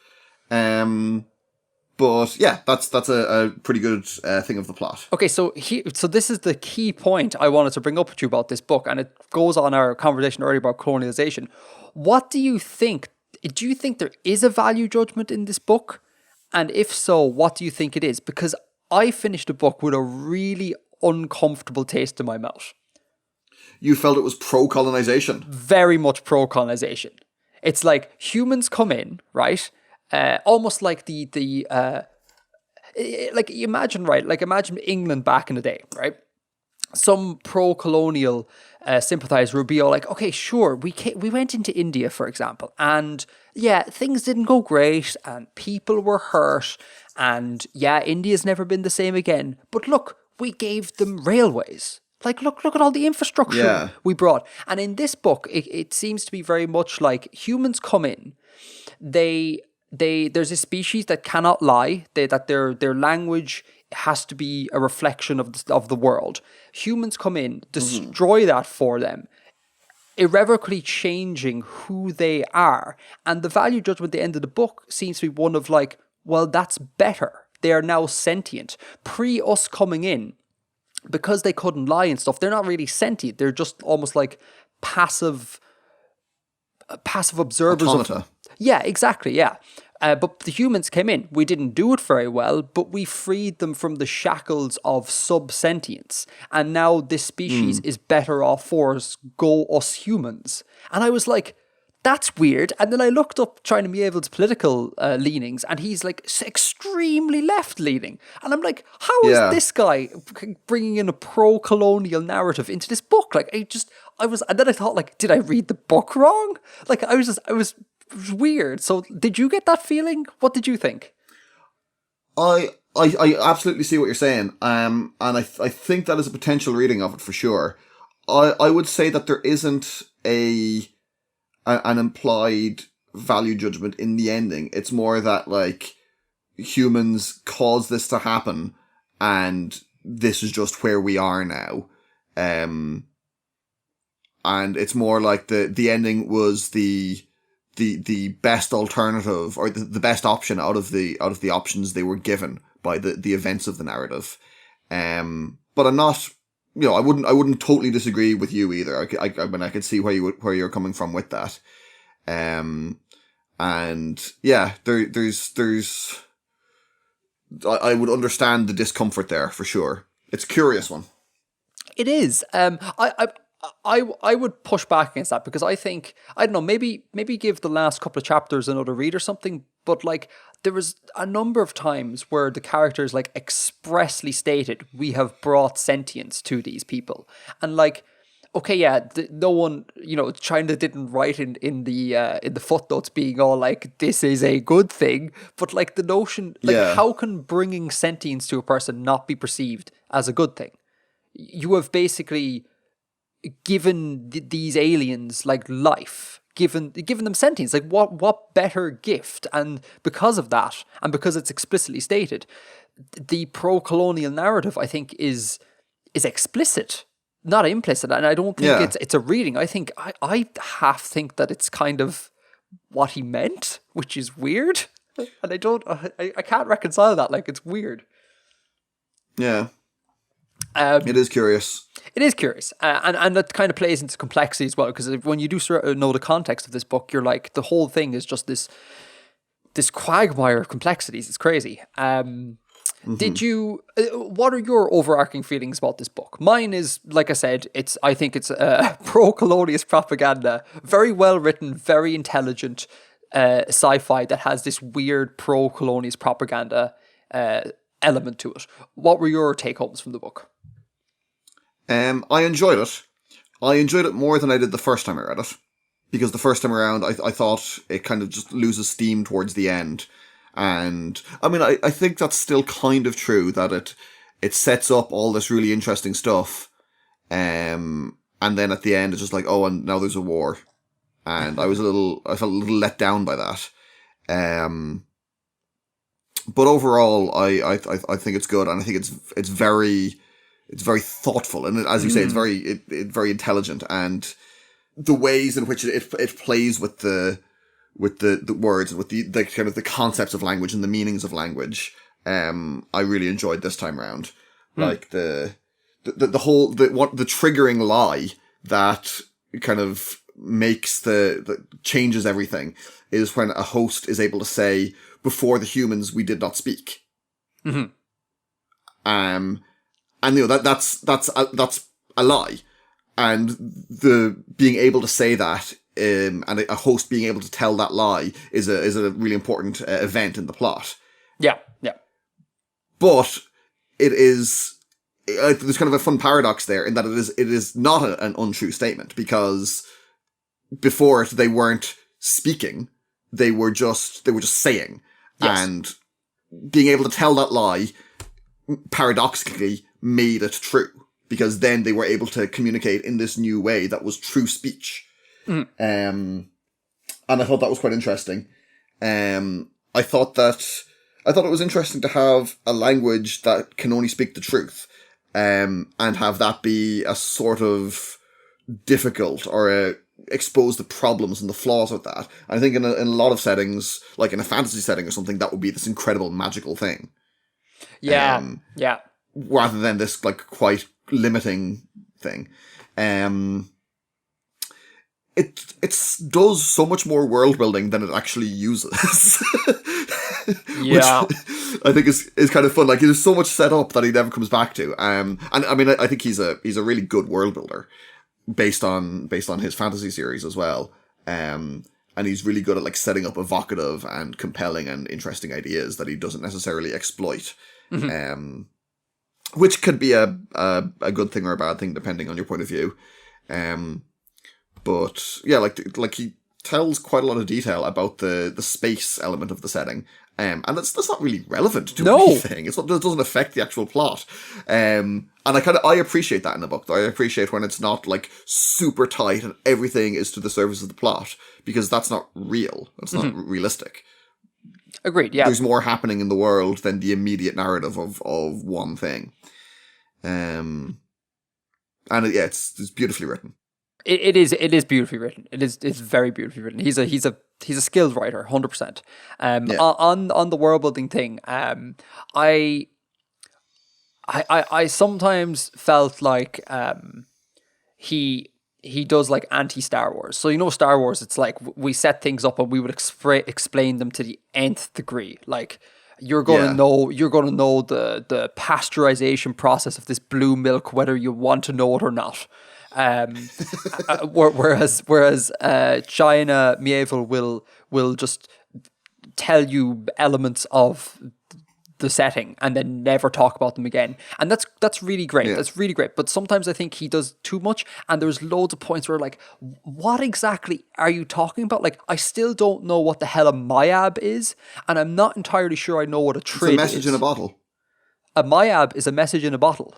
But yeah, that's a pretty good thing of the plot. Okay, so this is the key point I wanted to bring up with you about this book, and it goes on our conversation earlier about colonialization. What do you think? Do you think there is a value judgment in this book? And if so, what do you think it is? Because I finished the book with a really uncomfortable taste in my mouth. You felt it was pro-colonization? Very much pro-colonization. It's like humans come in, right? Almost like like imagine England back in the day, right? Some pro-colonial sympathizer would be all like, okay, sure, we went into India, for example, and yeah, things didn't go great, and people were hurt, And yeah, India's never been the same again. But look, we gave them railways. Like, look at all the infrastructure we brought. And in this book, it seems to be very much like humans come in. There's a species that cannot lie. That their language has to be a reflection of the world. Humans come in, destroy that for them, irrevocably changing who they are. And the value judgment at the end of the book seems to be one of like, well, that's better. They are now sentient. Pre us coming in, because they couldn't lie and stuff, they're not really sentient. They're just almost like passive observers. Automata. Yeah, exactly, yeah. But the humans came in. We didn't do it very well, but we freed them from the shackles of sub-sentience. And now this species is better off for us, go us humans. And I was like, that's weird. And then I looked up China Miéville's political leanings, and he's like extremely left-leaning. And I'm like, how is this guy bringing in a pro-colonial narrative into this book? Like, and then I thought, like, did I read the book wrong? Like, it was weird. So did you get that feeling? What did you think? I absolutely see what you're saying. And I think that is a potential reading of it for sure. I would say that there isn't an implied value judgment in the ending. It's more that like humans caused this to happen and this is just where we are now. And it's more like the ending was the best alternative or the best option out of the options they were given by the events of the narrative. But I'm not, I wouldn't totally disagree with you either. I mean, I could see where you're coming from with that. And yeah, there's I would understand the discomfort there for sure. It's a curious one. It is. I would push back against that because I think, I don't know, maybe give the last couple of chapters another read or something, but like there was a number of times where the characters like expressly stated, we have brought sentience to these people. And like, okay, yeah, no one, China didn't write in the footnotes being all like, this is a good thing, but like the notion, like how can bringing sentience to a person not be perceived as a good thing? You have basically given these aliens like life, given them sentience. Like what better gift? And because of that, and because it's explicitly stated, the pro-colonial narrative, I think, is explicit, not implicit. And I don't think it's a reading. I think I half think that it's kind of what he meant, which is weird. And I can't reconcile that. Like, it's weird. Yeah. It is curious. It is curious. And that kind of plays into complexity as well, because when you do know the context of this book, you're like, the whole thing is just this quagmire of complexities. It's crazy. Did you, what are your overarching feelings about this book? Mine is, like I said, I think it's pro-colonialist propaganda, very well written, very intelligent sci-fi that has this weird pro-colonialist propaganda element to it. What were your take-homes from the book? I enjoyed it. I enjoyed it more than I did the first time I read it. Because the first time around, I thought it kind of just loses steam towards the end. And, I mean, I think that's still kind of true, that it sets up all this really interesting stuff. And then at the end, it's just like, oh, and now there's a war. And I felt a little let down by that. But overall, I think it's good, and I think it's very thoughtful, and as you say, it's very intelligent, and the ways in which it plays with the words and with the kind of the concepts of language and the meanings of language. I really enjoyed this time around, like the whole the triggering lie that kind of makes that changes everything is when a host is able to say, before the humans we did not speak. Mm-hmm. And that's a lie, and the being able to say that and a host being able to tell that lie is a really important event in the plot. Yeah. But there's kind of a fun paradox there in that it is not an untrue statement, because before it they weren't speaking, they were just saying. Yes. And being able to tell that lie paradoxically made it true, because then they were able to communicate in this new way that was true speech. And I thought that was quite interesting. I thought it was interesting to have a language that can only speak the truth, and have that be a sort of difficult or expose the problems and the flaws of that. And I think in a lot of settings, like in a fantasy setting or something, that would be this incredible magical thing. Yeah. Rather than this like quite limiting thing. It does so much more world building than it actually uses. Yeah. Which I think is kind of fun. Like, there's so much set up that he never comes back to. And I mean, I think he's a really good world builder based on his fantasy series as well. And he's really good at like setting up evocative and compelling and interesting ideas that he doesn't necessarily exploit. Which could be a good thing or a bad thing depending on your point of view. But yeah, like he tells quite a lot of detail about the space element of the setting. And that's not really relevant to anything. It doesn't affect the actual plot. And I appreciate that in a book. I appreciate when it's not like super tight and everything is to the surface of the plot, because that's not real. It's not realistic. Agreed. Yeah. There's more happening in the world than the immediate narrative of one thing. It's beautifully written. It is beautifully written. It's very beautifully written. He's a skilled writer, 100%. On the world building thing, I sometimes felt like he does like anti-Star Wars. So Star Wars, it's like we set things up and we would explain them to the nth degree. Like you're gonna know the pasteurization process of this blue milk, whether you want to know it or not. Whereas China Mieville will just tell you elements of the setting and then never talk about them again, and that's really great. Yeah. That's really great. But sometimes I think he does too much, and there's loads of points where like, what exactly are you talking about? Like, I still don't know what the hell a Mayab is, and I'm not entirely sure I know what a trid is. It's a message in a bottle. A Mayab is a message in a bottle.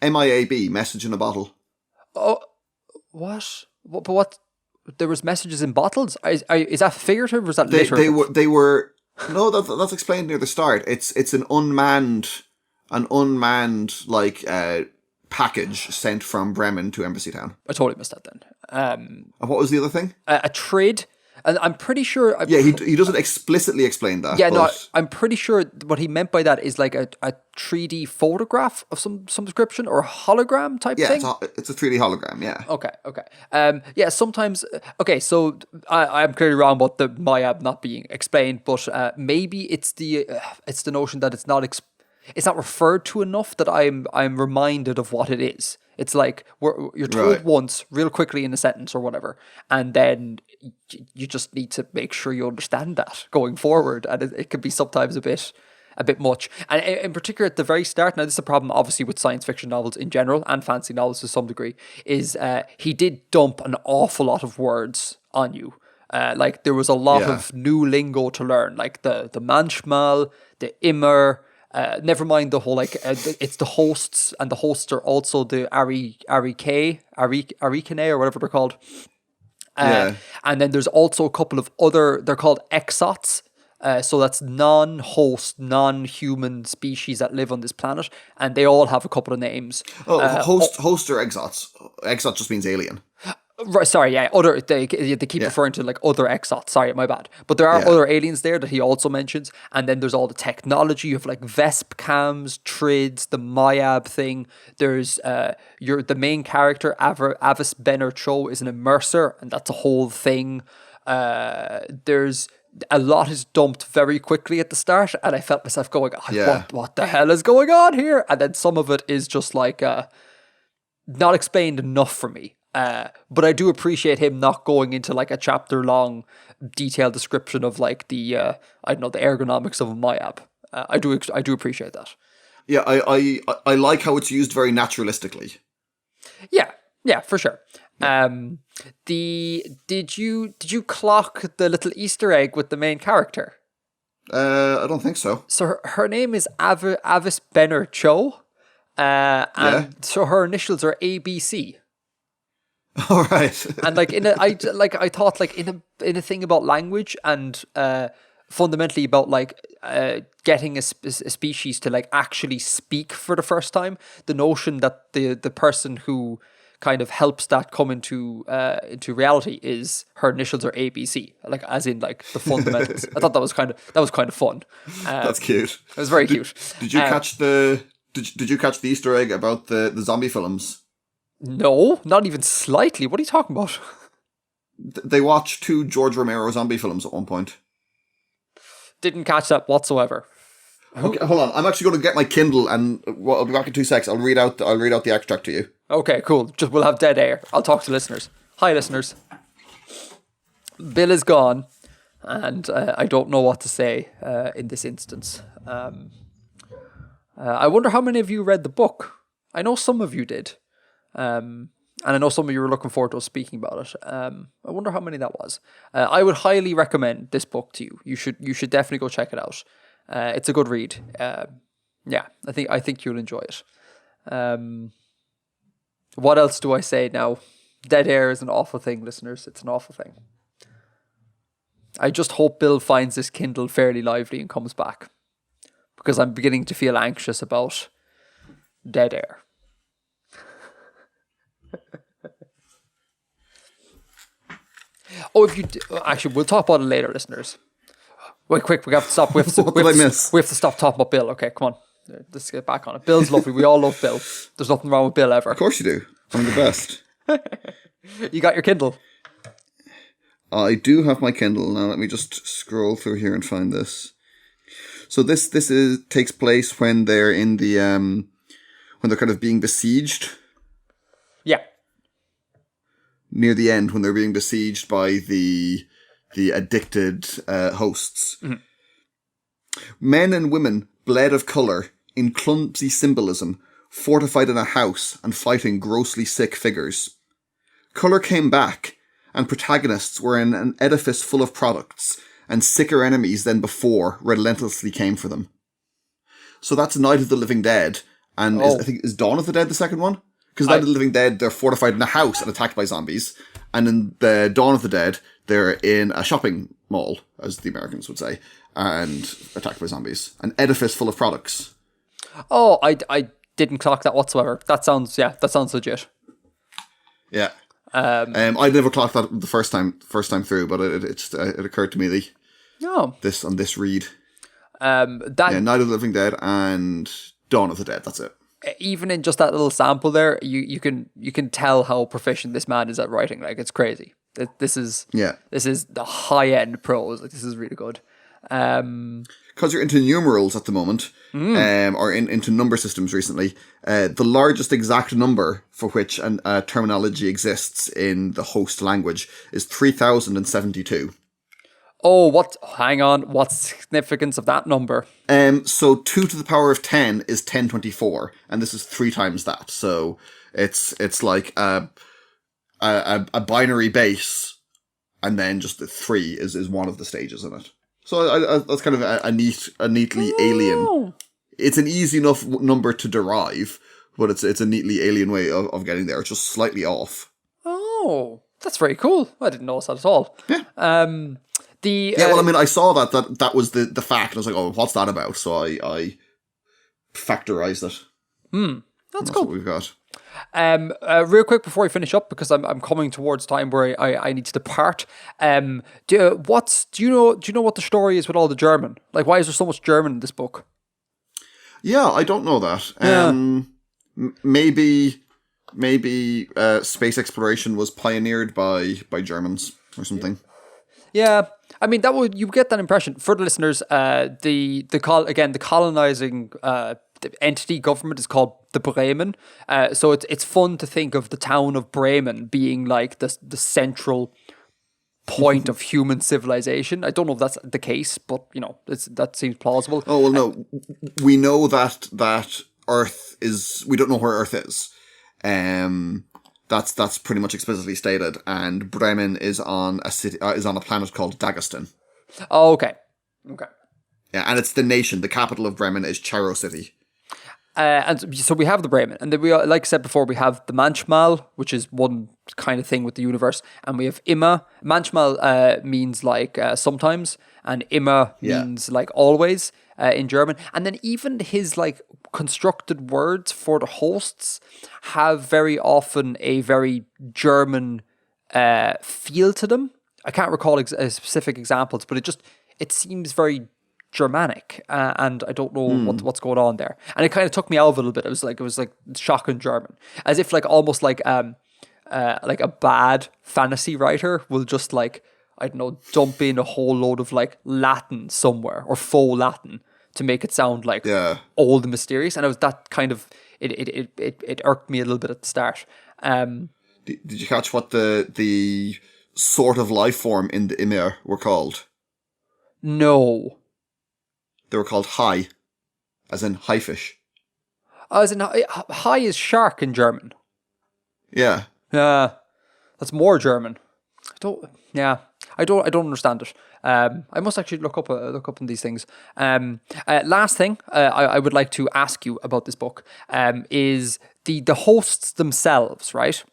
MIAB, message in a bottle. Oh, what? But what? There was messages in bottles. Is that figurative or is that literal? They were. No, that's explained near the start. It's an unmanned like package sent from Bremen to Embassytown. I totally missed that then. And what was the other thing? A trade. And I'm pretty sure... he doesn't explicitly explain that. Yeah, no, I'm pretty sure what he meant by that is like a 3D photograph of some description, or a hologram type thing? Yeah, it's a 3D hologram, yeah. Okay. Sometimes... Okay, so I'm clearly wrong about the Mayab not being explained, but maybe it's the notion that it's not referred to enough that I'm reminded of what it is. It's like you're told once, real quickly in a sentence or whatever, and then you just need to make sure you understand that going forward, and it can be sometimes a bit much. And in particular, at the very start, now this is a problem obviously with science fiction novels in general and fantasy novels to some degree, is he did dump an awful lot of words on you. Like there was a lot of new lingo to learn, like the manchmal, the immer. Never mind the whole it's the hosts, and the hosts are also the Arikane or whatever they're called. And then there's also a couple of other, they're called exots. So that's non-host, non-human species that live on this planet, and they all have a couple of names. Host or exots? Exot just means alien. Right, sorry, yeah. They keep referring to like other exots. Sorry, my bad. But there are other aliens there that he also mentions, and then there's all the technology of like Vesp cams, trids, the Mayab thing. There's the main character Avis Benner Cho is an immerser, and that's a whole thing. There's a lot is dumped very quickly at the start, and I felt myself going, what the hell is going on here? And then some of it is just like not explained enough for me. But I do appreciate him not going into like a chapter long detailed description of like the ergonomics of a Mayab. I do appreciate that. Yeah, I like how it's used very naturalistically. Yeah, for sure. Did you clock the little Easter egg with the main character? I don't think so. So her name is Avis Benner Cho, and so her initials are ABC. All right. And like I thought like in a thing about language and fundamentally about like getting a species to like actually speak for the first time, the notion that the person who kind of helps that come into reality is her initials are ABC, like as in like the fundamentals. I thought that was kind of fun. That's cute. It was very cute. Did you catch Did you catch the Easter egg about the zombie films? No, not even slightly. What are you talking about? They watched 2 George Romero zombie films at one point. Didn't catch that whatsoever. Okay, hold on. I'm actually going to get my Kindle, and I'll be back in 2 secs. I'll read out the extract to you. Okay, cool. We'll have dead air. I'll talk to listeners. Hi, listeners. Bill is gone, and I don't know what to say in this instance. I wonder how many of you read the book. I know some of you did. And I know some of you were looking forward to us speaking about it. I wonder how many that was. I would highly recommend this book to you. You should definitely go check it out. It's a good read. Yeah, I think you'll enjoy it. What else do I say now? Dead air is an awful thing, listeners. It's an awful thing. I just hope Bill finds this Kindle fairly lively and comes back, because I'm beginning to feel anxious about dead air. Actually, we'll talk about it later, listeners. Wait, quick, we have to stop. We have to stop talking about Bill. Okay, come on. Let's get back on it. Bill's lovely. We all love Bill. There's nothing wrong with Bill ever. Of course you do. I'm the best. You got your Kindle? I do have my Kindle. Now let me just scroll through here and find this. So this takes place when they're in the when they're kind of being besieged. Yeah. Near the end, when they're being besieged by the addicted hosts. Mm-hmm. Men and women bled of colour in clumsy symbolism, fortified in a house and fighting grossly sick figures. Colour came back, and protagonists were in an edifice full of products, and sicker enemies than before relentlessly came for them. So that's Night of the Living Dead, and I think is Dawn of the Dead the second one? Because Night of the Living Dead, they're fortified in a house and attacked by zombies, and in the Dawn of the Dead, they're in a shopping mall, as the Americans would say, and attacked by zombies. An edifice full of products. Oh, I didn't clock that whatsoever. That sounds legit. Yeah. I never clocked that the first time through, but it occurred to me on this read. Night of the Living Dead and Dawn of the Dead. That's it. Even in just that little sample there, you can tell how proficient this man is at writing. Like, it's crazy. This is the high end prose. Like, this is really good. Because you're into numerals at the moment, or into number systems recently, the largest exact number for which a terminology exists in the host language is 3072. Oh, hang on, what's the significance of that number? So 2 to the power of 10 is 1024, and this is 3 times that. So it's like a binary base, and then just the 3 is one of the stages in it. So that's kind of a neatly alien. It's an easy enough number to derive, but it's a neatly alien way of getting there. It's just slightly off. Oh, that's very cool. I didn't notice that at all. Yeah. I saw that was the fact. I was like, oh, what's that about? So I factorized it. That's cool. What we've got. Real quick before we finish up, because I'm coming towards time where I need to depart. Do you know what the story is with all the German? Like, why is there so much German in this book? Yeah, I don't know that. Yeah. Maybe space exploration was pioneered by Germans or something. Yeah, I mean you get that impression. For the listeners, the colonizing entity government is called the Bremen. So it's fun to think of the town of Bremen being like the central point of human civilization. I don't know if that's the case, but that seems plausible. Oh well, no, we know that Earth is. We don't know where Earth is. That's pretty much explicitly stated, and Bremen is on a planet called Dagestan. Oh, okay. Yeah, and it's the nation. The capital of Bremen is Charo City. And so we have the Bremen, and then we, like I said before, we have the Manchmal, which is one kind of thing with the universe, and we have Immer. Manchmal means like sometimes, and Immer means like always in German. And then even his like constructed words for the hosts have very often a very German feel to them. I can't recall specific examples, but it seems very Germanic, and I don't know what's going on there. And it kind of took me out a little bit. It was like shocking German, as if like almost like a bad fantasy writer will just like, I don't know, dump in a whole load of like Latin somewhere or faux Latin to make it sound like old and mysterious. And it was that kind of it irked me a little bit at the start. Did you catch what the sort of life form in the Ymir were called? No. They were called Hai, as in haifish. As in, Hai is shark in German. Yeah. That's more German. I don't understand it. I must actually look up on these things. Last thing I would like to ask you about this book is the hosts themselves, right?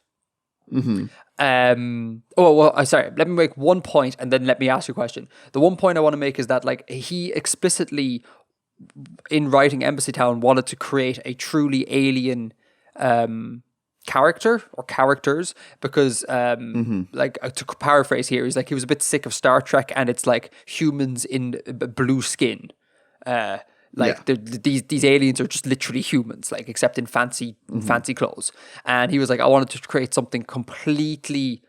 Mm-hmm. Sorry. Let me make one point and then let me ask you a question. The one point I want to make is that like he explicitly, in writing Embassytown, wanted to create a truly alien character or characters because like to paraphrase here, he's like he was a bit sick of Star Trek and it's like humans in blue skin. These aliens are just literally humans, like except in fancy clothes. And he was like, I wanted to create something completely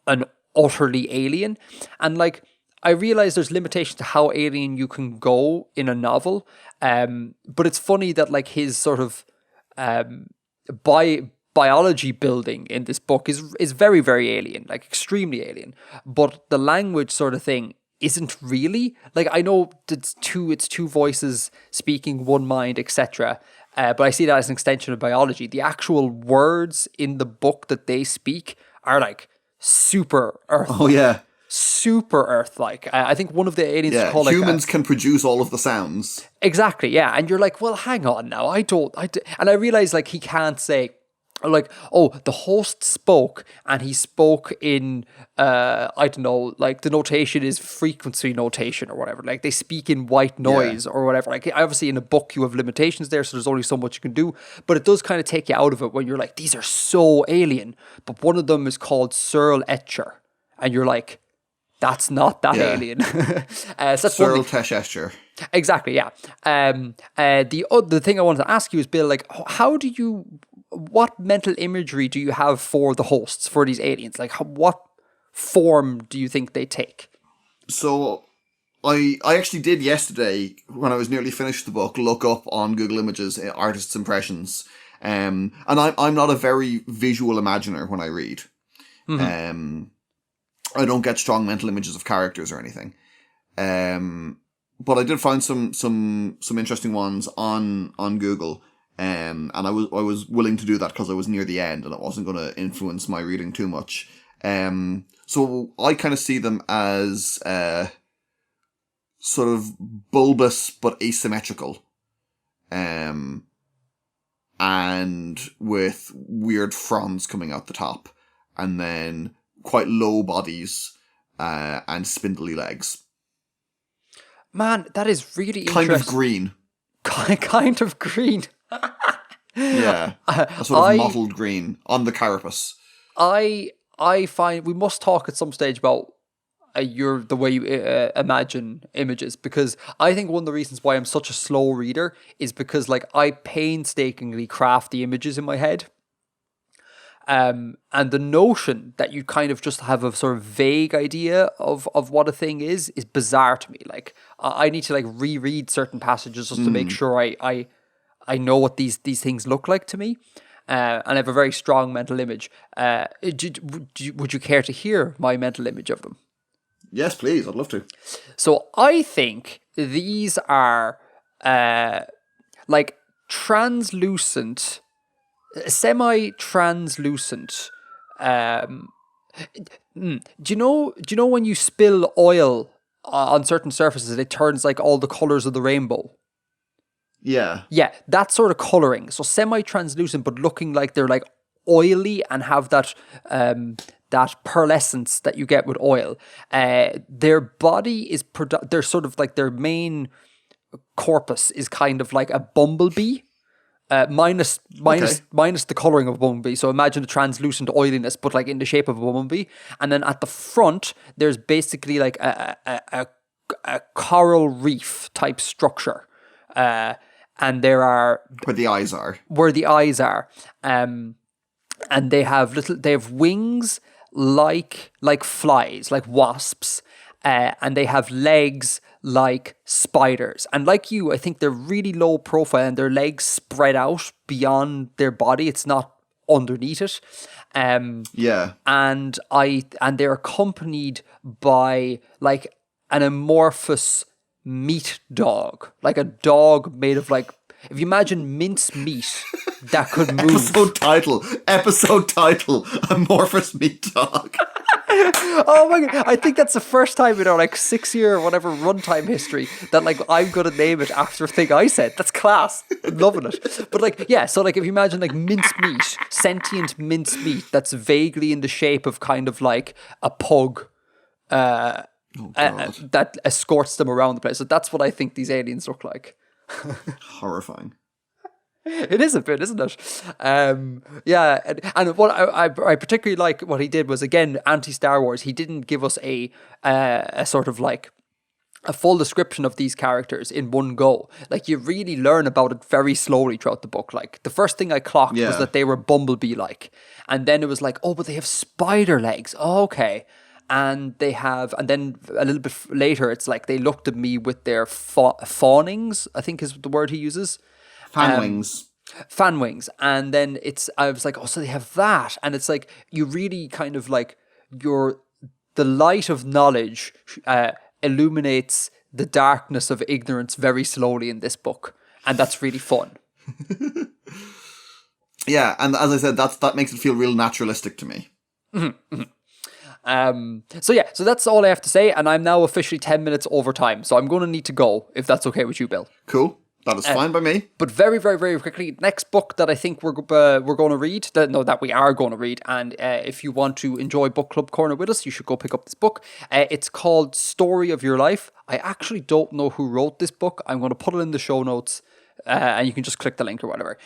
and utterly alien. And like, I realize there's limitations to how alien you can go in a novel. But it's funny that like his sort of biology building in this book is very, very alien, like extremely alien. But the language sort of thing isn't really. Like, I know it's two voices speaking one mind, etc. But I see that as an extension of biology. The actual words in the book that they speak are like super Earth. Oh yeah, super Earth-like. I think one of the aliens is called humans can produce all of the sounds. Exactly, yeah. And you're like, well, hang on now. And I realize like he can't say, like, oh, the host spoke and he spoke in I don't know, like the notation is frequency notation or whatever, like they speak in white noise or whatever. Like obviously in a book you have limitations there, so there's only so much you can do, but it does kind of take you out of it when you're like, these are so alien. But one of them is called Searle Etcher and you're like, that's not that alien. So that's Searle Etcher. Exactly, yeah. The other thing I wanted to ask you is, Bill, like, what mental imagery do you have for the hosts, for these aliens? Like, what form do you think they take? So, I actually did yesterday, when I was nearly finished the book, look up on Google Images artists' impressions. And I'm not a very visual imaginer when I read. Mm-hmm. I don't get strong mental images of characters or anything. But I did find some interesting ones on Google. And I was willing to do that because I was near the end and it wasn't going to influence my reading too much. So I kind of see them as sort of bulbous but asymmetrical. And with weird fronds coming out the top. And then quite low bodies and spindly legs. Man, that is really kind interesting. Kind of green. Yeah, a sort of mottled green on the carapace. I find we must talk at some stage about the way you imagine images, because I think one of the reasons why I'm such a slow reader is because like I painstakingly craft the images in my head. And the notion that you kind of just have a sort of vague idea of what a thing is bizarre to me. Like I need to like reread certain passages just to make sure I know what these things look like to me. And I have a very strong mental image. Would you care to hear my mental image of them? Yes, please. I'd love to. So I think these are like translucent, semi-translucent. Do you know when you spill oil on certain surfaces, it turns like all the colors of the rainbow. Yeah. Yeah, that sort of coloring. So semi-translucent, but looking like they're like oily and have that that pearlescence that you get with oil. Their body is they're sort of like their main corpus is kind of like a bumblebee. Minus the coloring of a bumblebee. So imagine the translucent oiliness, but like in the shape of a bumblebee. And then at the front, there's basically like a coral reef type structure. And there are where the eyes are. And they have wings like flies, like wasps, and they have legs like spiders. And like you, I think they're really low profile and their legs spread out beyond their body. It's not underneath it. And they're accompanied by like an amorphous meat dog, like a dog made of like, if you imagine mince meat that could move. Episode title, Amorphous Meat Dog. Oh my god, I think that's the first time in our like 6-year or whatever runtime history that like I'm gonna name it after a thing I said. That's class. I'm loving it. But like, yeah, so like if you imagine like mincemeat, sentient mincemeat that's vaguely in the shape of kind of like a pug that escorts them around the place. So that's what I think these aliens look like. Horrifying. It is a bit, isn't it? Yeah, and what I particularly like what he did was, again, anti-Star Wars. He didn't give us a sort of like a full description of these characters in one go. Like, you really learn about it very slowly throughout the book. Like, the first thing I clocked was that they were bumblebee-like, and then it was like, oh, but they have spider legs. Oh, okay. And then a little bit later, it's like they looked at me with their fawnings, I think is the word he uses. Fan wings. And then I was like, oh, so they have that. And it's like, you really kind of like, the light of knowledge illuminates the darkness of ignorance very slowly in this book. And that's really fun. Yeah, and as I said, that makes it feel real naturalistic to me. Mm-hmm. So that's all I have to say, and I'm now officially 10 minutes over time, so I'm going to need to go, if that's okay with you, Bill. Cool. That is fine by me. But very, very, very quickly, next book that I think we're going to read, that we are going to read, and if you want to enjoy Book Club Corner with us, you should go pick up this book. It's called Story of Your Life. I actually don't know who wrote this book. I'm going to put it in the show notes, and you can just click the link or whatever.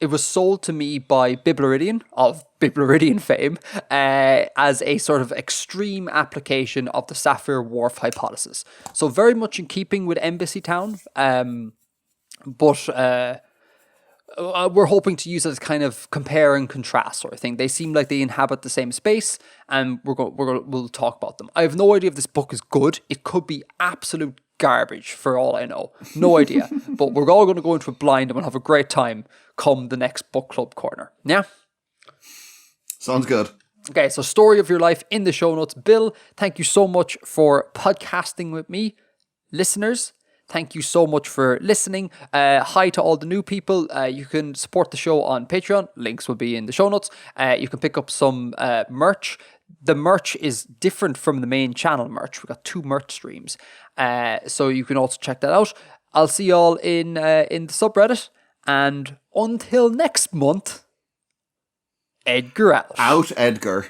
It was sold to me by Biblaridian, of Biblaridian fame, as a sort of extreme application of the Sapphire Wharf hypothesis. So very much in keeping with Embassytown, but we're hoping to use it as kind of compare and contrast sort of thing. They seem like they inhabit the same space, and we'll talk about them. I have no idea if this book is good. It could be absolute garbage for all I know. No idea. But we're all going to go into it blind and we'll have a great time come the next Book Club Corner. Yeah? Sounds good. Okay, so Story of Your Life in the show notes. Bill, thank you so much for podcasting with me. Listeners, thank you so much for listening. Hi to all the new people. You can support the show on Patreon. Links will be in the show notes. You can pick up some merch. The merch is different from the main channel merch. We've got 2 merch streams. So you can also check that out. I'll see y'all in the subreddit. And until next month, Edgar out. Out, Edgar.